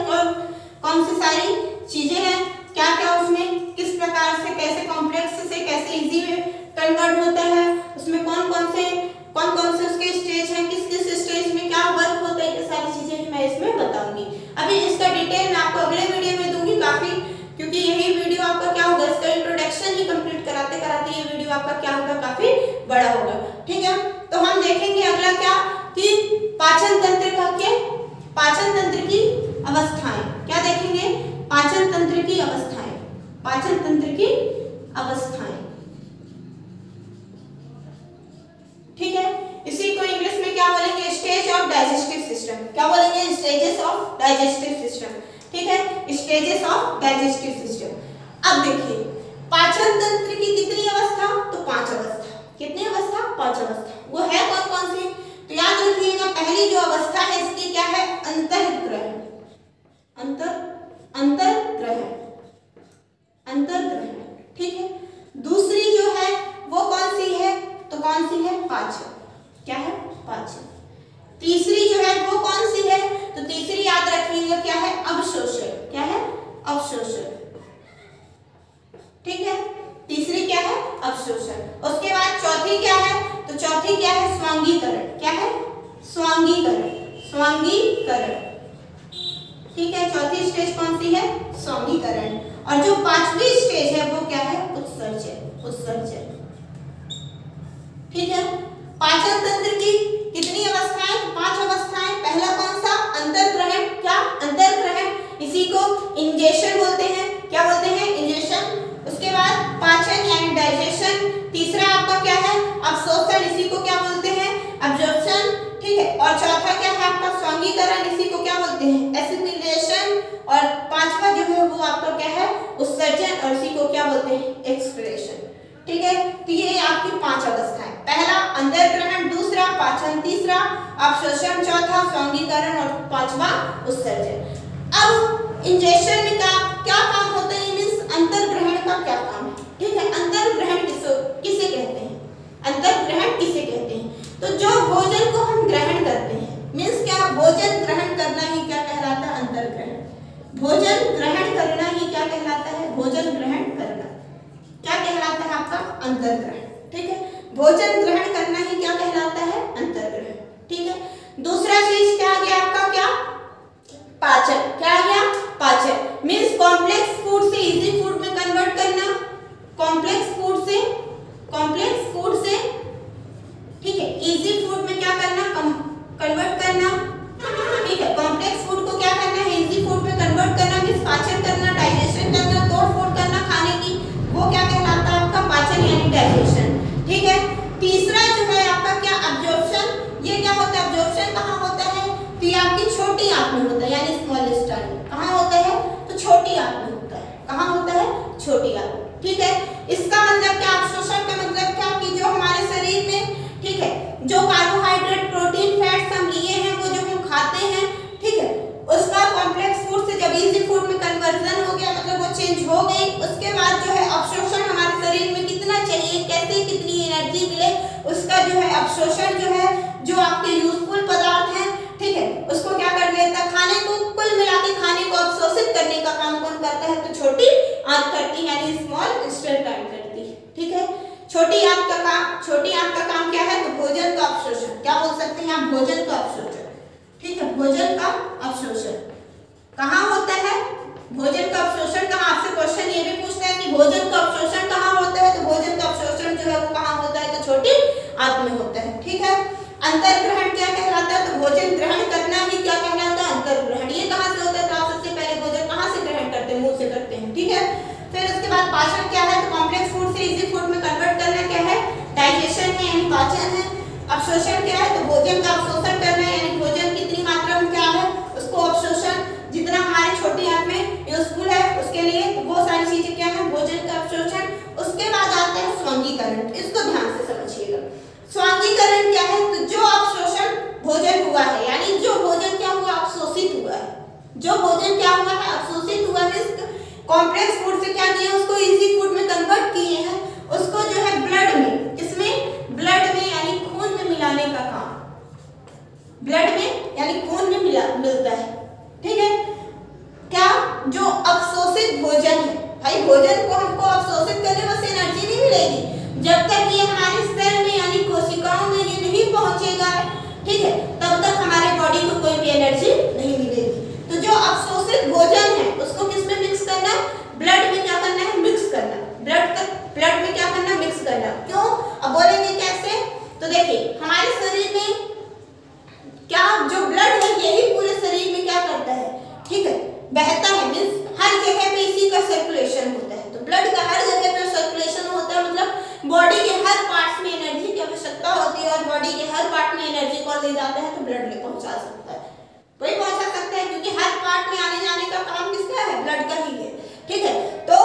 कौन सी सारी चीजें हैं, क्या क्या उसमें किस प्रकार से कैसे कॉम्प्लेक्स से कैसे इजी में कन्वर्ट होता है, उसमें कौन कौन से उसके स्टेज हैं, किस किस स्टेज में क्या वर्क होता है, ये सारी चीजें मैं इसमें बताऊंगी। अभी इसका डिटेल मैं आपको अगले वीडियो में दूंगी, काफी आपका क्या होगा, इसका इंट्रोडक्शन ही कंप्लीट कराते कराते ये वीडियो आपका क्या होगा, काफी बड़ा होगा। ठीक है, तो हम देखेंगे अगला क्या कि पाचन तंत्र का क्या, पाचन तंत्र की अवस्थाएं क्या देखेंगे, पाचन तंत्र की अवस्थाएं, पाचन तंत्र की अवस्थाएं। ठीक है, इसी को इंग्लिश में क्या बोलेंगे, स्टेज ऑफ डाइजेस्टिव सिस्टम। क्या बोलेंगे, स्टेजेस ऑफ डाइजेस्टिव सिस्टम। ठीक है, स्टेजेस ऑफ डाइजेस्टिव सिस्टम। अब देखिए पाचन तंत्र की कितनी अवस्था, तो 5 अवस्था। कितनी अवस्था, 5 अवस्था। वो है कौन कौन सी, तो याद रखिएगा पहली जो अवस्था है इसकी क्या है, अंतर्ग्रहण, अंतर्ग्रहण, अंतर्ग्रहण। ठीक है, दूसरी जो है वो कौन सी है, तो कौन सी है, पाचन। क्या है, पाचन। तीसरी जो है वो कौन सी है, तो तीसरी याद रखिएगा क्या है, अवशोषण। क्या है, अवशोषण। ठीक है, तीसरी क्या है, अवशोषण। उसके बाद चौथी क्या है, तो चौथी क्या है, स्वांगीकरण। क्या है, स्वांगीकरण, स्वांगीकरण। ठीक है, चौथी स्टेज कौन सी है, स्वांगीकरण। और जो 5वीं स्टेज है वो क्या है, उत्सर्जन, उत्सर्जन। ठीक है, पाचन तंत्र की कितनी अवस्थाएं, 5 अवस्थाएं। पहला कौन सा, अंतर्ग्रहण। क्या, अंतर्ग्रहण, इसी को इंजेशन बोलते हैं। क्या बोलते हैं, इंजेशन। उसके बाद पाचन यानी डाइजेशन। तीसरा आपका क्या है, अवशोषण, इसी को क्या बोलते हैं, अब्जॉर्प्शन। ठीक है, और चौथा क्या है आपका, स्वांगीकरण, इसी को क्या बोलते हैं, एसिमिलेशन। और 5वां जो है वो आपका क्या है, उत्सर्जन, और इसी को क्या बोलते हैं, एक्सक्रीशन। ठीक है, तो ये आपकी 5 अवस्थाएं। पहला अंतर्ग्रहण, दूसरा पाचन, तीसरा अवशोषण, चौथा स्वांगीकरण और 5वां उत्सर्जन। अब इंजेक्शन में क्या काम होता है, मींस अंतर्ग्रहण का क्या काम है। ठीक है, अंतर्ग्रहण किसे कहते हैं, अंतर्ग्रहण किसे कहते हैं, तो जो भोजन को हम ग्रहण करते हैं, मींस क्या, भोजन ग्रहण करना ही क्या कहलाता है, अंतर्ग्रहण। भोजन ग्रहण करना ही क्या कहलाता है, भोजन ग्रहण करना क्या कहलाता है आपका, अंतर्ग्रहण। ठीक है, भोजन ग्रहण करना ही क्या कहलाता है, अंतर्ग्रहण। ठीक है, दूसरा चीज क्या आ गया आपका, क्या, पाचन। क्या आ गया, पाचन, मींस कॉम्प्लेक्स फूड से इजी फूड में कन्वर्ट करना, कॉम्प्लेक्स फूड से, कॉम्प्लेक्स फूड से, ठीक है, इजी फूड में क्या करना, कन्वर्ट करना। ठीक है, कॉम्प्लेक्स फूड को क्या करना है, इजी फूड में कन्वर्ट करना, मींस पाचन करना, डाइजेशन करना, तोड़ फोड़ करना खाने की, वो क्या कहलाता है आपका, पाचन यानी डाइजेशन। ठीक है, तीसरा जो है आपका क्या, अब्जॉर्प्शन। ये क्या होता है, अब्जॉर्प्शन कहाँ होता है, तो ये आपकी छोटी आंत में होता है, यानी स्मॉल इंटेस्टाइन। कहाँ होता है, तो छोटी आंत में होता है। कहाँ होता है, छोटी आंत। ठीक है, इसका मतलब क्या, अवशोषण का मतलब क्या, कि जो हमारे शरीर में, ठीक है, जो कार्बोहाइड्रेट, प्रोटीन, फैट्स हम लिए हैं, वो जो हम खाते हैं, ठीक है, उसका कॉम्प्लेक्स फूड से जब इजी फूड में कन्वर्जन हो गया, मतलब वो चेंज हो गई, उसके बाद जो है अवशोषण हमारे शरीर में कितना चाहिए, कैसे कितनी एनर्जी मिले, उसका जो है अवशोषण जो है, जो आपके यूजफुल पदार्थ हैं, ठीक है, उसको क्या कर लेता है, खाने को कुल मिला के खाने को अवशोषित करने का काम कौन करता है, तो छोटी आंत करती है, यानी स्मॉल इंटेस्टाइन करती है। ठीक है, छोटी आंत का काम, छोटी आंत का काम क्या है, तो भोजन का अवशोषण। क्या बोल सकते हैं आप, भोजन का अवशोषण। ठीक है, भोजन का अवशोषण कहाँ होता है, भोजन का अवशोषण कहाँ, आपसे क्वेश्चन ये भी पूछता है कि भोजन का अवशोषण कहाँ होता है, तो भोजन का अवशोषण जो है वो कहाँ होता है, तो छोटी आंत में होता है। ठीक है, अंतर्ग्रहण क्या कहलाता है, तो भोजन ग्रहण करना ही क्या कहलाता है, अंतर्ग्रहण। ये कहाँ से होता है, तो आप सबसे पहले भोजन कहाँ से ग्रहण करते हैं, मुंह से करते हैं। ठीक है, फिर उसके बाद पाचन क्या है, तो कॉम्प्लेक्स फूड से इजी फूड में कन्वर्ट करना क्या है, डाइजेशन है यानी पाचन है। अवशोषण क्या है, तो भोजन का अवशोषण करना है, यानी भोजन कितनी मात्रा में क्या है, उसको अवशोषण, जितना हमारे छोटी आंत में यूजफुल है उसके लिए, तो वो सारी चीजें क्या है, भोजन का अवशोषण। उसके बाद आता है स्वांगीकरण। इसको ध्यान से समझिएगा, स्वांगीकरण क्या है, तो जो अवशोषण भोजन हुआ है, यानी जो भोजन क्या हुआ, अवशोषित हुआ है, जो भोजन क्या हुआ है, अवशोषित हुआ है, कॉम्प्लेक्स फूड से क्या किया, उसको इजी फूड में कन्वर्ट किए हैं, उसको जो है ब्लड में, किसमें, ब्लड में यानी खून में मिलाने का काम, ब्लड में यानी खून में मिलता है। ठीक है, क्या, जो अवशोषित भोजन है, भाई भोजन को हमको अवशोषित करने बस एनर्जी नहीं मिलेगी, जब तक ये हमारे सेल में यानी कोशिकाओं में ये नहीं पहुंचेगा, ठीक है, तब तक हमारे बॉडी को कोई भी एनर्जी नहीं मिलेगी। तो जो अवशोषित भोजन है उसको किसमें मिक्स करना है, ब्लड में क्या करना है, मिक्स करना। क्यों? अब बोलेंगे कैसे? तो देखिए हमारे शरीर में क्या जो ब्लड है यही पूरे शरीर में क्या करता है, ठीक है, बहता है। मींस हर जगह पे इसी का सर्कुलेशन होता है। तो ब्लड का हर जगह पे सर्कुलेशन होता है, मतलब बॉडी के हर पार्ट में एनर्जी की आवश्यकता होती है और बॉडी के हर पार्ट में एनर्जी कौन ले जाता है? तो ब्लड ले पहुंचा सकता है, वही पहुंचा सकता है, क्योंकि हर पार्ट में आने जाने का काम किसका है? ब्लड का ही है, ठीक है। तो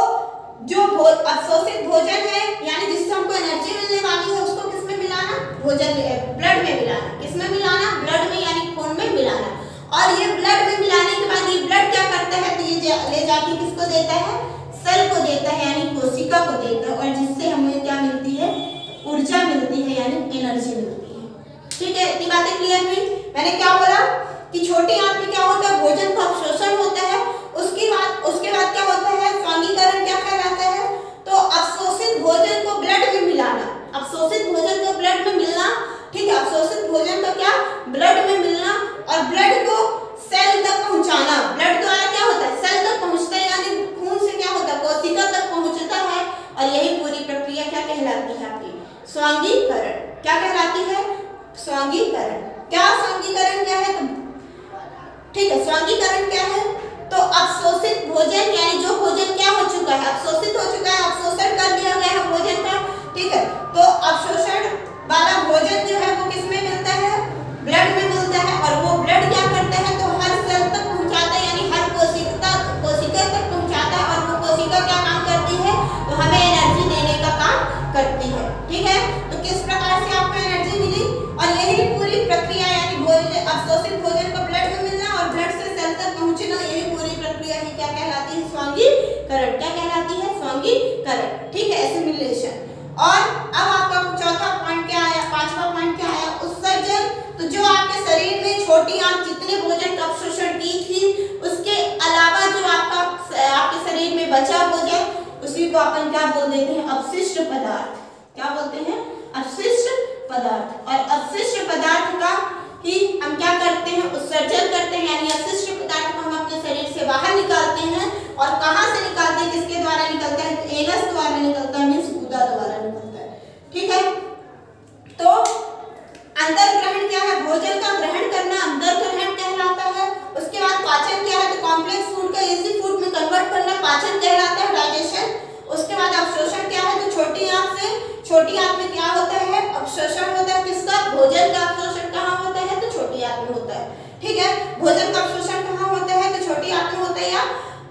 जो अवशोषित भोजन है यानी जिससे हमको एनर्जी मिलने वाली है उसको किसमें मिलाना? भोजन ब्लड में मिलाना। किसमें मिलाना? ब्लड में यानी खून में मिलाना। और ये ब्लड में मिलाने के बाद ये ब्लड क्या करता है? तो ये ले जाके किसको देता है? सेल को देता है यानी कोशिका को देता है, और जिससे हमें क्या मिलती है? ऊर्जा मिलती है यानी एनर्जी मिलती है, ठीक है। इतनी बातें क्लियर हुई। मैंने क्या बोला कि छोटी आंत में क्या होता है? भोजन का अवशोषण होता है। उसके बाद क्या होता है? स्वांगीकरण क्या कहलाता है? तो अवशोषित भोजन को ब्लड में मिलाना। अवशोषित भोजन को ब्लड में मिलना, ठीक है। अवशोषित भोजन का क्या? ब्लड में मिलना और ब्लड को सेल तक पहुंचाना। ब्लड द्वारा क्या होता है? सेल तक पहुंचता है यानी खून से क्या होता है? कोशिका तक पहुंचता है। और यही पूरी प्रक्रिया क्या कहलाती है? आपकी स्वांगीकरण। क्या कहलाती है? स्वांगीकरण। क्या स्वांगीकरण क्या है? ठीक है, स्वांगीकरण क्या है? तो अवशोषित भोजन यानी जो भोजन क्या हो चुका है? अवशोषित हो चुका है, अवशोषण कर लिया गया है भोजन का, ठीक है। तो अवशोषण वाला भोजन जो है वो किसमें मिलता है? ब्लड में मिलता है। और वो ब्लड क्या करता है? तो हर सेल तक पहुंचाता है यानी हर कोशिका तक पहुंचाता है। और वो कोशिका क्या काम करती है? तो हमें एनर्जी देने का काम करती है, ठीक है। तो किस प्रकार से आपको एनर्जी मिली? और यही पूरी प्रक्रिया यानी अवशोषित भोजन को ब्लड में मिलना और ब्लड से सेल तक पहुंचना, यही पूरी प्रक्रिया ही क्या कहलाती है? स्वांगीकरण। क्या कहलाती है? स्वांगीकरण, ठीक है, एसिमिलेशन। और अब आपका चौथा पॉइंट क्या आया? पांचवा पॉइंट क्या आया? उत्सर्जन। तो जो आपके शरीर में छोटी आंत जितने भोजन का अवशोषण की थी उसके अलावा जो आपके शरीर में बचा भोजन उसी को अपन क्या बोल देते हैं? अपशिष्ट पदार्थ। क्या बोलते हैं? अपशिष्ट पदार्थ। और अपशिष्ट पदार्थ का ही हम क्या करते हैं? उत्सर्जन करते हैं यानी अपशिष्ट पदार्थ को हम अपने शरीर से बाहर निकालते हैं। और कहां से निकालते हैं? किसके द्वारा निकलता है? तो एनस द्वारा निकलता है, मींस गुदा द्वारा निकलता है, ठीक है। तो अंदर ग्रहण क्या है? भोजन का ग्रहण करना अंदर ग्रहण कहलाता है। उसके बाद पाचन क्या है? तो कॉम्प्लेक्स फूड का इजी फूड में कन्वर्ट करना पाचन कहलाता है, डाइजेशन। उसके बाद अवशोषण क्या है? तो छोटी आंत में क्या होता है? अवशोषण होता है। किसका? भोजन का अवशोषण कहाँ होता है? तो छोटी आंत में होता है, ठीक है। भोजन का अवशोषण कहाँ होता है? तो छोटी आंत में होता है। या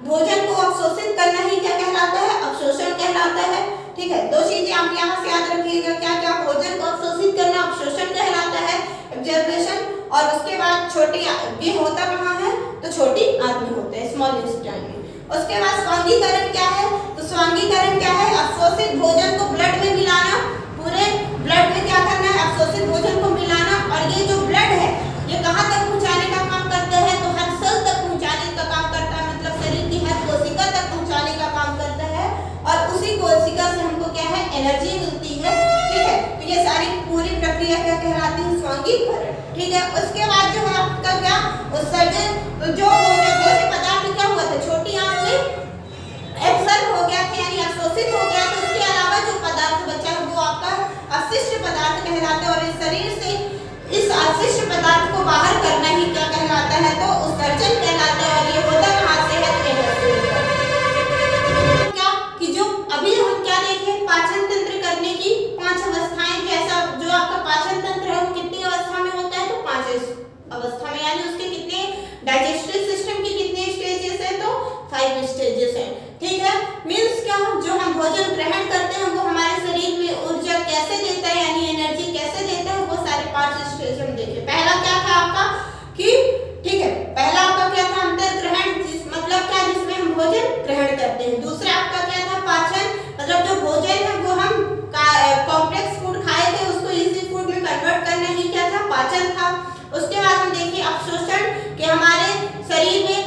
भोजन को अवशोषित करना ही क्या कहलाता है? अवशोषण कहलाता है, ठीक है। दो चीजें आप यहाँ से याद रखिएगा, क्या क्या? भोजन को अवशोषित करना अवशोषण कहलाता है, एब्जॉर्प्शन। और उसके बाद छोटी ये होता कहाँ है? तो छोटी आंत में होता है, स्मॉल इंटेस्टाइन में। उसके बाद स्वांगीकरण क्या है? तो स्वांगीकरण क्या है? अवशोषित भोजन को ब्लड में मिलाना। पूरे ब्लड में क्या करना है? अवशोषित भोजन को मिलाना। और ये जो ब्लड है ये कहाँ तक पहुँचाने का काम करता है? तो हर सेल तक पहुँचाने का काम करता है, मतलब शरीर की हर कोशिका तक पहुँचाने का काम करता है। और उसी कोशिका से हमको क्या है? एनर्जी मिलती है, ठीक है। तो ये सारी पूरी प्रक्रिया क्या कहलाती है? स्वांगीकरण, ठीक है। उसके बाद जो है आपका क्या? उत्सर्जन। तो जो भोज्य पदार्थ क्या हुआ था? छोटी आंत में एब्सॉर्ब हो गया था यानी अवशोषित हो गया, तो उसके अलावा जो पदार्थ बचा है वो आपका अपशिष्ट पदार्थ कहलाता है। और इस शरीर से इस अपशिष्ट पदार्थ को बाहर करना ही क्या कहलाता है? तो उत्सर्जन कहलाता है। और ये होता कहाँ से है? क्या कि जो अभी हम क्या देखे? पाचन तंत्र करने की 5 अवस्थाएं। जैसा जो आपका पाचन तंत्र है वो कितनी अवस्था में होता है? तो 5 अवस्था में, यानी उसके कितने डाइजेस्टिव सिस्टम के कितने स्टेजेस हैं? तो 5 स्टेजेस हैं, ठीक है। मींस क्या? जो हम भोजन ग्रहण करते हैं वो हमारे शरीर में ऊर्जा कैसे देता है यानी एनर्जी कैसे देता है, वो सारे 5 स्टेज हम देखे। पहला क्या था आपका कि, ठीक है, पहला आपका क्या था? अंतर ग्रहण, मतलब क्या? जिसमें हम भोजन ग्रहण करते हैं। दूसरा आपका क्या था? पाचन, मतलब जो भोजन है वो हम कॉम्प्लेक्स फूड खाए थे उसको इजी फूड में कन्वर्ट करना ही क्या था? पाचन था। उसके बाद हम देखिए अवशोषण, कि हमारे शरीर में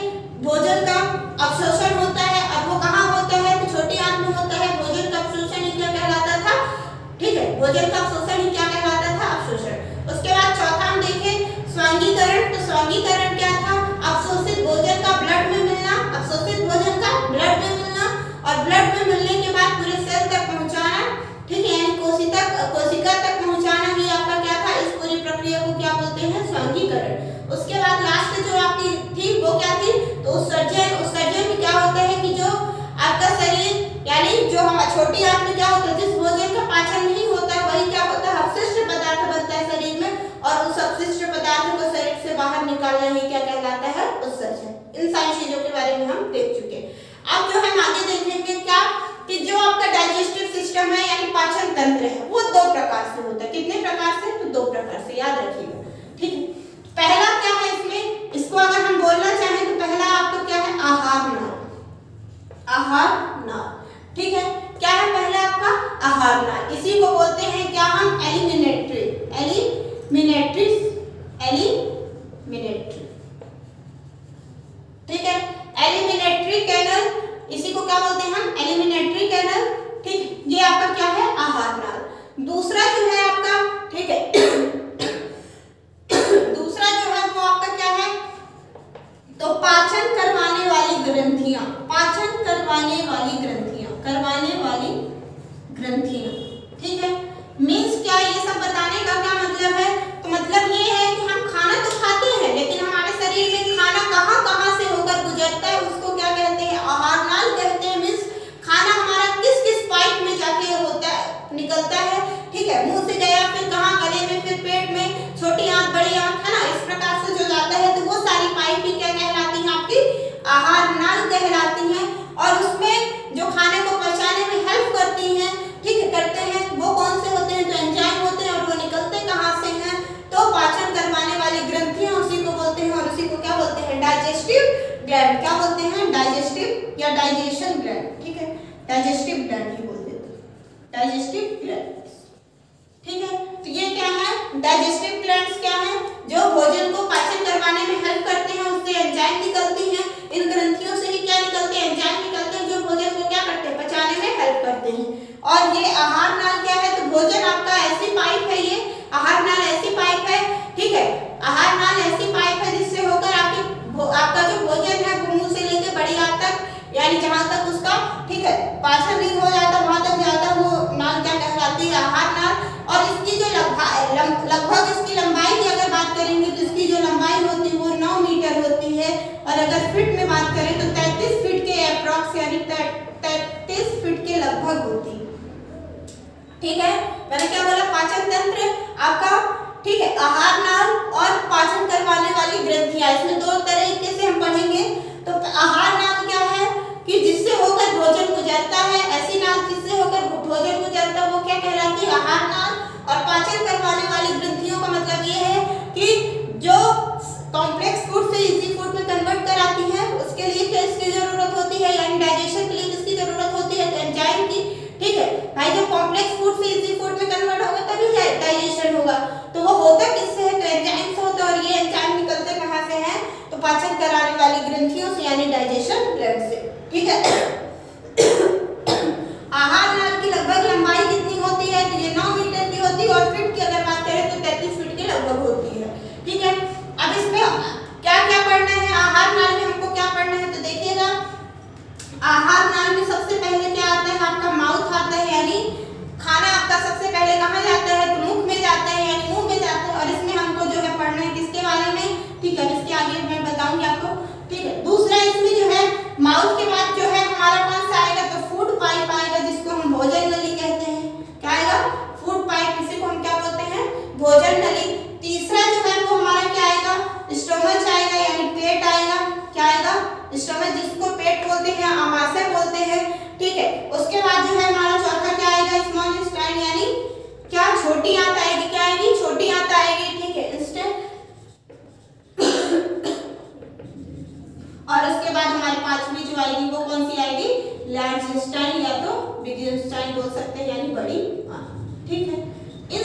भोजन का अवशोषण होता है। अब वो कहाँ होता है? तो छोटी आंत में होता है। भोजन का अवशोषण ही क्या कहलाता था? ठीक है, भोजन का अवशोषण ही क्या कहलाता था? अवशोषण। उसके बाद चौथा हम देखें स्वांगीकरण। तो स्वांगीकरण क्या था? अवशोषित भोजन का ब्लड में मिलना, अवशोषित भोजन का ब्लड में मिलना और ब्लड में मिलने के बाद पूरे सेल तक पहुंचाना, ठीक है, यानी जो हमारी छोटी आंत में क्या होता है, जिस भोजन का पाचन नहीं होता वही क्या होता है, अपशिष्ट पदार्थ बनता है शरीर में, और उस अपशिष्ट पदार्थ को शरीर से बाहर निकालना ही क्या कहलाता है, उत्सर्जन। इन सारी चीजों के बारे में हम देख चुके हैं। अब जो हम आगे देखेंगे क्या कि जो आपका डाइजेस्टिव सिस्टम है यानी पाचन तंत्र है वो दो प्रकार से होता है। कितने प्रकार से, तो दो प्रकार से, याद रखिएगा, ठीक है। पहला क्या है इसमें, इसको अगर हम बोलना चाहें तो पहला आपका क्या है, आहार नाल। आहार नाल, ठीक है। क्या है पहला आपका आहार नाल, इसी को बोलते हैं क्या हम, एलिमिनेटरी, एलिमिनेटरी, एलिमिनेटरी, ठीक है। एलिमिनेटरी कैनल, इसी को क्या बोलते हैं हम, एलिमिनेटरी कैनल, ठीक है। ये आपका क्या है, आहार नाल। दूसरा जो है आपका, ठीक है, दूसरा जो है वो आपका क्या है, तो पाचन करवाने वाली ग्रंथियां, पाचन करवाने वाली ग्रंथियां, करवाने वाली ग्रंथियां, ठीक है। मीन्स क्या, ये सब बताने का क्या मतलब है, तो मतलब ये है कि हम खाना तो खाते हैं लेकिन हमारे शरीर में खाना कहां कहां से होकर गुजरता है उसको क्या कहते हैं, आहार नाल कहते हैं। मीन्स खाना हमारा किस किस पाइप में जाके होता है, निकलता है, ठीक है। मुंह से गया, फिर कहां, गले में, फिर पेट में, छोटी आंत, बड़ी आंत, है ना, इस प्रकार से जो जाता है, तो वो सारी पाइप भी क्या कहलाती हैं, आपकी आहार नाल कहलाती हैं। और उसमें जो खाने को पचाने में हेल्प करती हैं, ठीक है, करते हैं, वो कौन से होते हैं, तो एंजाइम होते हैं। और वो निकलते कहां से हैं, तो पाचन करवाने वाली ग्रंथियां, उसी को बोलते हैं। और उसी को क्या बोलते हैं, डाइजेस्टिव ग्लैंड, क्या बोलते हैं, डाइजेस्टिव या डाइजेशन ग्लैंड, ठीक है, डाइजेस्टिव ग्लैंड ही बोलते हैं, डाइजेस्टिव ग्लैंड, ठीक है। तो ये क्या है, डाइजेस्टिव ग्लैंड्स क्या है, जो भोजन को पाचन करवाने में हेल्प करते हैं, उससे एंजाइम निकलती हैं। इन ग्रंथियों से ही क्या निकलते हैं, एंजाइम निकलते हैं, जो भोजन को क्या करते हैं, पचाने में हेल्प करते हैं। और ये आहार नाल क्या है, तो भोजन आपका ऐसी पाइप है, ये आहार नाल ऐसी पाइप है, ठीक है। आहार नाल ऐसी पाइप है जिससे होकर आपका जो भोजन है वो मुंह से लेकर बड़ी आंत तक, यानी जहां तक उसका, ठीक है, पाचन नहीं हो जाता वहां तक जाता, वो नाल क्या कहलाती है, आहार नाल। और इसकी जो लगभग इसकी लंबाई की अगर बात करेंगे तो इसकी जो लंबाई होती है वो 9 मीटर होती है। और अगर फीट में बात करें तो 33 फीट के अप्रॉक्स, यानी 33 फीट के लगभग होती है, ठीक है। मैंने क्या बोला, पाचन तंत्र आपका, ठीक है, आहार नाल और पाचन करवाने वाली ग्रंथियां, इसमें दो तरीके से हम पढ़ेंगे। तो आहार नाल क्या है कि जिससे होकर भोजन गुजरता है, ऐसी नाल जिससे होकर भोजन गुजरता है वो क्या कहलाती है, आहार नाल। और पाचन करवाने वाली ग्रंथियों का मतलब ये है कि जो कॉम्प्लेक्स फूड से इजी फूड में कन्वर्ट कराती है, उसके लिए क्या इसकी जरूरत होती है, यानी डाइजेशन के लिए किसकी जरूरत होती है, तो एंजाइम की, ठीक है भाई। जब कॉम्प्लेक्स फूड से इजी फूड में कन्वर्ट होगा तभी डाइजेशन होगा, तो वो होता किससे है, तो एंजाइम से होता है। और ये एंजाइम निकलते कहां से हैं, तो पाचन कराने वाली ग्रंथियों से, यानी डाइजेशन ग्लैंड से, ठीक है। आहार नाल की लगभग लंबाई कितनी होती है, तो ये 9 मीटर की होती है। और फीट की अगर बात करें तो 33 फीट के लगभग होती है, ठीक है। अब इसमें क्या क्या पढ़ना है, आहार नाल में हमको क्या पढ़ना है, तो देखिएगा आहार नाल में सबसे पहले क्या आता है, आपका माउथ आता है, यानी खाना आपका सबसे पहले कहाँ जाता है, तो मुख में जाता है, यानी मुंह में जाता है। और इसमें हमको जो है पढ़ना है किसके बारे में, ठीक है, इसके आगे मैं बताऊंगी आपको, ठीक है। दूसरा इसमें जो है माउथ के बाद जो है हमारा कौन सा आएगा, तो फूड पाइप आएगा, जिसको हम भोजन नली कहते हैं। क्या आएगा, फूड पाइप, इसी को हम क्या बोलते हैं, भोजन नली। तीसरा जो है वो हमारा क्या आएगा, स्टोमच आएगा, यानी पेट आएगा। क्या आएगा, स्टोमच, जिसको पेट बोलते हैं, आमाशय बोलते हैं, ठीक है। उसके बाद जो है हमारा चौथा क्या आएगा, स्मॉल इंटेस्टाइन, यानी क्या, छोटी आंत आएगी, क्या आएगी, छोटी आंत आएगी, ठीक है, इंस्टेंट। और उसके बाद हमारी पांचवी जो आएगी वो कौन सी आएगी, लार्ज इंटेस्टाइन या तो बिग इंटेस्टाइन बोल सकते हैं, यानी बड़ी आंत, ठीक है। इन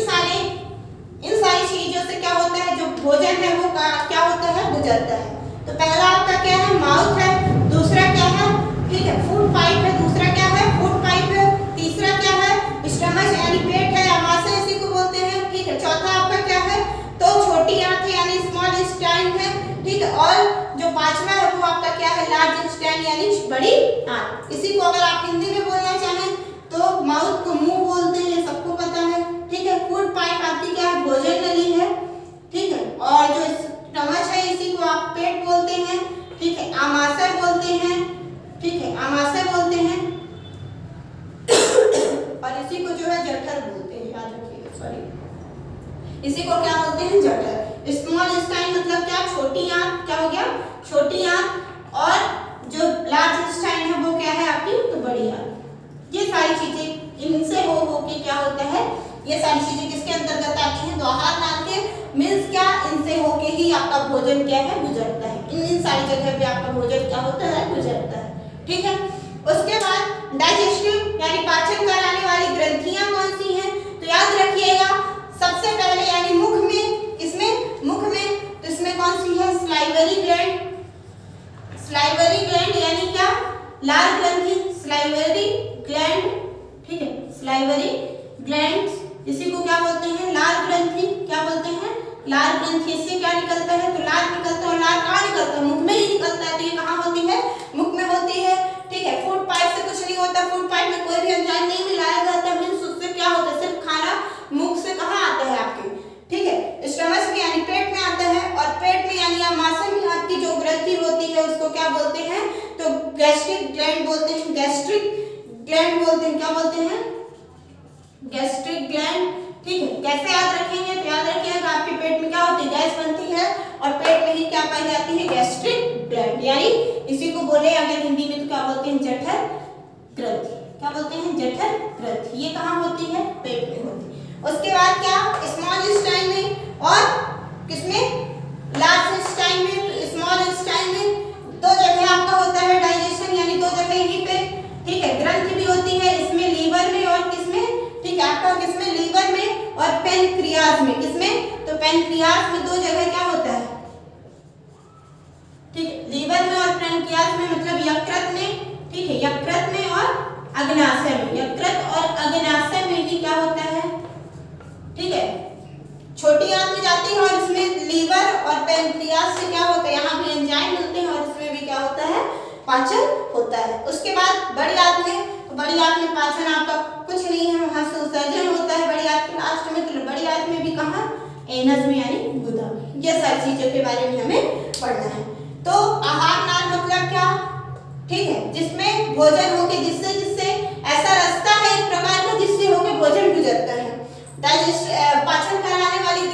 सारी चीजों से क्या होता है, जो भोजन है वो क्या होता है, गुजरता है। तो पहला आपका क्या है, माउथ है। दूसरा क्या है, ठीक है, फूड पाइप है। दूसरा क्या है, फूड पाइप है। तीसरा क्या है, स्टमच, यानी पेट है, आमाशय इसी को बोलते हैं, ठीक है। चौथा आपका क्या है, तो छोटी आंत है, यानी स्मॉल इंटेस्टाइन है, ठीक है। और जो पांचवा है वो आपका क्या है, लार्ज इंटेस्टाइन, यानी बड़ी आंत। इसी को अगर आप हिंदी में बोलना चाहें तो माउथ को मुंह बोलते हैं, सबको पता है, ठीक है। फूड पाइप आपकी क्या है, भोजन नली है, ठीक है। और जो स्टमच है इसी को आप पेट बोलते हैं, ठीक है। आमाशय बोलते हैं, ठीक है, आमाशय बोलते हैं। सॉरी, इसी को क्या बोलते हैं, जठर। स्मॉल इंटेस्टाइन मतलब क्या, छोटी आंत, क्या हो गया, छोटी आंत, और जो लार्ज इंटेस्टाइन है वो क्या है आपकी, तो बड़ी आंत। ये सारी चीजें इनसे हो के क्या होता है, ये सारी चीजें किसके अंतर्गत आती हैं, तो आहार नाल के, मीन्स क्या, इनसे होके ही आपका भोजन क्या है, गुजरता है। इन सारी जगह पे आपका भोजन क्या होता है, गुजरता है, ठीक है। उसके बाद डाइजेस्टिव यानी पाचन कराने वाली ग्रंथियां कौन सी हैं, तो याद रखिएगा सबसे पहले यानी मुख में, इसमें मुख में, तो इसमें कौन सी है, स्लाइवरी ग्लैंड। स्लाइवरी ग्लैंड यानी क्या, लाल ग्रंथि, स्लाइवरी ग्लैंड, ठीक है, स्लाइवरी ग्लैंड, इसी को क्या बोलते हैं, लाल ग्रंथि, क्या बोलते हैं, लाल ग्रंथि। इससे क्या निकलता है, तो लाल निकलता है, और लाल कहाँ निकलता है, मुख में ही निकलता है। तो ये कहाँ होती है, मुख में होती है, ठीक है। फूड पाइप से कुछ नहीं होता, फूड पाइप में कोई भी एंजाइम नहीं मिलाया जाता, मीन्स उससे क्या होता है, सिर्फ खाना मुख से कहाँ आता है आपके, ठीक है, स्टमक में यानी पेट में आता है, और पेट में यानी आमाशय में आपकी जो ग्रंथि होती है उसको क्या बोलते हैं, तो गैस्ट्रिक ग्लैंड बोलते हैं, गैस्ट्रिक ग्लैंड बोलते हैं, क्या बोलते हैं, गैस्ट्रिक ग्लैंड, ठीक है। कैसे याद रखेंगे, तो याद रखिएगा आपके पेट में क्या होती है, गैस बनती है, और पेट में ही क्या पाई जाती है, गैस्ट्रिक ग्लैंड, यानी इसी को बोले अगर हिंदी में तो क्या बोलते हैं, जठर ग्रंथि, क्या बोलते हैं, जठर ग्रंथि। ये कहाँ होती है, पेट में होती है। उसके बाद क्या, स्मॉल इंटेस्टाइन में और किसमें, लार्ज इंटेस्टाइन में। तो स्मॉल इंटेस्टाइन में दो जगह आपका होता है डाइजेशन, यानी दो जगह यहीं पे, ठीक है, ग्रंथि भी होती है इसमें, लीवर में और किसमें, ठीक है, आपका किसमें, लीवर में और पेनक्रियाज में, किसमें, तो पेनक्रियाज में दो जगह क्या होता है, ठीक है, लीवर में और पेनक्रियाज में, मतलब यकृत में, ठीक है, यकृत में और अग्नाशय में, यकृत और अग्नाशय में ही क्या होता है, ठीक है, छोटी आंत में जाती है, और इसमें लीवर और पेनक्रियाज से क्या होता है, यहाँ भी एंजाइम मिलते हैं, और इसमें भी क्या होता है, पाचन होता है। उसके बाद बड़ी आंत में, तो बड़ी आंत में पाचन आपका कुछ नहीं है, वहां से उत्सर्जन होता है बड़ी आंत के लास्ट में। तो बड़ी आंत में भी कहाँ, एनस में यानी गुदा में। ये सारी चीजों के बारे में हमें पढ़ना है। तो आहार नाल मतलब क्या, ठीक है, जिसमें भोजन होके, जिससे जिससे ऐसा रास्ता है एक प्रकार का जिससे होके भोजन गुजरता है। पाचन कराने वाली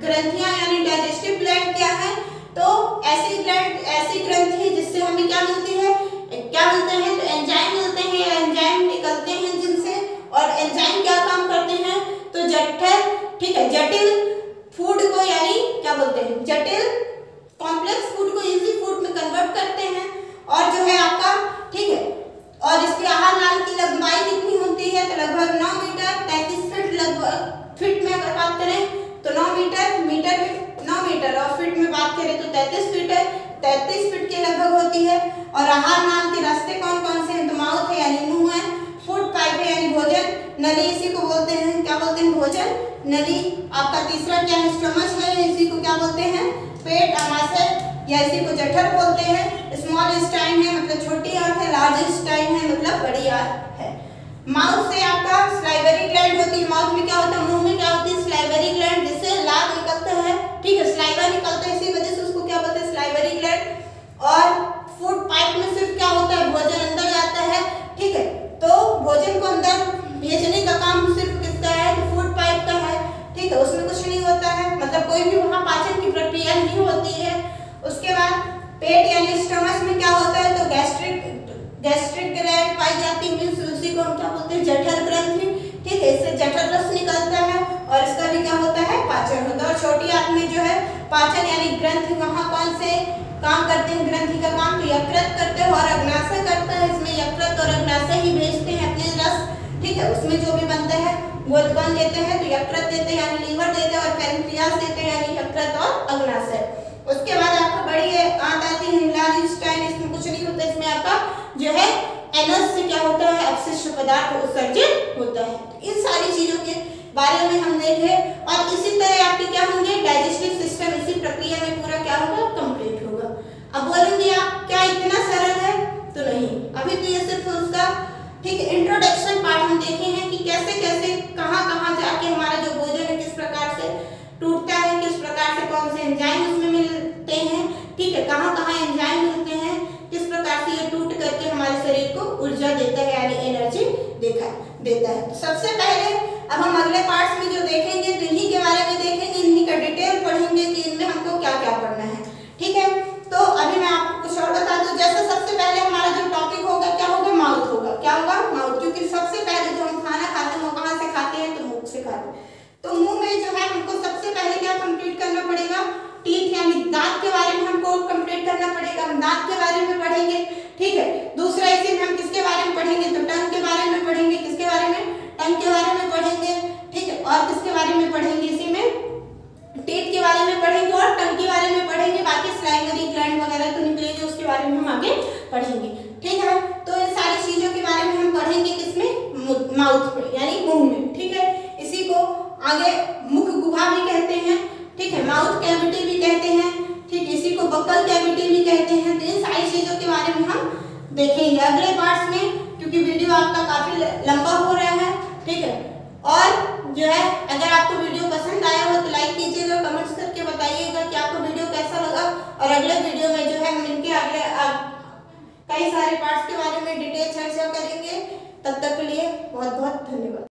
ग्रंथियां यानी डाइजेस्टिव ग्लैंड क्या है, तो ऐसी ग्रंथि जिससे हमें क्या मिलती है, क्या मिलते हैं, तो एंजाइम मिलते हैं, एंजाइम निकलते हैं जिनसे, और एंजाइम क्या काम करते हैं, तो जठर, ठीक है, जटिल फूड को यानी क्या बोलते हैं, जटिल कॉम्प्लेक्स फूड को इजी फूड में कन्वर्ट करते हैं, और जो है आपका, ठीक है, और इसके आहार नाल की लंबाई कितनी होती है, तो लगभग 9 मीटर 33 फीट, लगभग फीट में अगर बात करें तो 9 मीटर, मीटर में 9 मीटर, और फीट में बात करें तो 33 फीट है, 33 फीट के लगभग होती है। और आहार नाल के रास्ते कौन कौन से हैं, तो माउथ है यानी मुंह है, फूड पाइप है यानी भोजन नली, इसी को बोलते हैं, क्या बोलते हैं, भोजन नली। आपका तीसरा क्या है, स्टमक है, इसी को क्या बोलते हैं, पेट, आमाशय, या इसी को जठर बोलते हैं। स्मॉल इंटेस्टाइन है मतलब छोटी आंत है, लार्ज इंटेस्टाइन है मतलब बड़ी आंत है। माउथ से आपका स्लाइवरी ग्लैंड होती है, माउथ में क्या होता है, मुंह में क्या होती है, स्लाइवरी ग्लैंड, जिससे लार निकलता है, ठीक है, स्लाइवा निकलता है, इसी वजह से उसको क्या बोलते हैं, स्लाइवरी ग्लैंड। और फूड पाइप में सिर्फ क्या होता है, भोजन अंदर जाता है, ठीक है, तो भोजन को अंदर भेजने का काम सिर्फ किसका है, तो फूड पाइप का है, ठीक है, उसमें कुछ नहीं होता है, मतलब कोई भी वहाँ पाचन की प्रक्रिया नहीं होती है। उसके बाद पेट यानी स्टमक में क्या होता है, तो गैस्ट्रिक ग्लैंड पाई जाती है, मीन्स उसी को हम क्या बोलते हैं, जठर ग्रंथि, ठीक है, इससे जठर रस निकलता है, और इसका भी क्या होता है, पाचन होता है। और छोटी आंत में जो है पाचन यानी ग्रंथि, वहाँ कौन से काम करते हैं, ग्रंथि का काम तो यकृत करते हैं और अग्नाशय करता है, इसमें यकृत और अग्नाशय ही भेजते हैं अपने रस, ठीक है, उसमें जो भी बनता है वो कौन देते हैं, तो यकृत देते हैं यानी लीवर देते हैं, और पेनक्रियास देते हैं यानी यकृत और अग्नाशय। उसके बाद आपका बड़ी आंत आती है, लार्ज इंटेस्टाइन, इसमें कुछ नहीं होता, इसमें आपका जो है एनस से क्या होता है, अपशिष्ट पदार्थ उत्सर्जित होता है। इन सारी चीजों के बारे में हम देखे, और इसी तरह आपके क्या होंगे, डाइजेस्टिव सिस्टम इसी प्रक्रिया में पूरा क्या होगा, कंप्लीट होगा। अब बोलेंगे आप क्या इतना सरल है, तो नहीं, अभी तो ये सिर्फ उसका, ठीक है, इंट्रोडक्शन पार्ट हम देखे हैं कि कैसे कैसे कहाँ कहाँ जाके हमारा जो भोजन है किस प्रकार से टूटता है, किस प्रकार से कौन से एंजाइम उसमें मिलते हैं, ठीक है, कहाँ कहाँ एंजाइम मिलते हैं, किस प्रकार से ये टूट करके हमारे शरीर को ऊर्जा देता है यानी एनर्जी देता है। तो सबसे पहले अब हम अगले पार्ट्स में जो देखेंगे तो इन्हीं के बारे में देखेंगे, इन्हीं का डिटेल पढ़ेंगे कि इनमें हमको क्या क्या पढ़ना है। ठीक है, तो अभी मैं आपको कुछ और बता दूं। जैसे सबसे पहले हमारा जो टॉपिक होगा क्या होगा, माउथ होगा। क्या होगा, माउथ, क्योंकि सबसे पहले जो हम खाना खाते हैं वो कहाँ से खाते हैं, तो मुंह से खाते हैं। तो मुंह में जो है हमको सबसे पहले क्या कंप्लीट करना पड़ेगा, टीथ यानी दांत के बारे में हमको कंप्लीट करना पड़ेगा। हम दांत के बारे में पढ़ेंगे। ठीक है, दूसरा इसी में हम किसके बारे में पढ़ेंगे, तो टंग के बारे में पढ़ेंगे। किसके बारे में, टंग के बारे में पढ़ेंगे। ठीक है, और किसके बारे में पढ़ेंगे, इसी में टीथ के बारे में पढ़ेंगे और टंग के बारे में पढ़ेंगे। बाकी सलाइवरी ग्लैंड वगैरह तो निकलेगी, उसके बारे में हम आगे पढ़ेंगे। ठीक है, तो इन सारी चीजों के बारे में हम पढ़ेंगे किसमें, माउथ में यानी मुंह में। ठीक है, इसी को आगे मुख गुहा भी कहते हैं। ठीक है, माउथ कैविटी भी कहते हैं। ठीक, इसी को बक्कल कैविटी भी कहते हैं। तो इन सारी चीजों के बारे में हम देखेंगे अगले पार्ट्स में, क्योंकि वीडियो आपका काफी लंबा हो रहा है। ठीक है, और जो है अगर आपको वीडियो पसंद आया हो तो लाइक कीजिएगा, कमेंट्स करके बताइएगा कि आपको वीडियो कैसा लगा। और अगले वीडियो में जो है हम इनके अगले कई सारे पार्ट्स के बारे में डिटेल चर्चा करेंगे। तब तक के लिए बहुत बहुत धन्यवाद।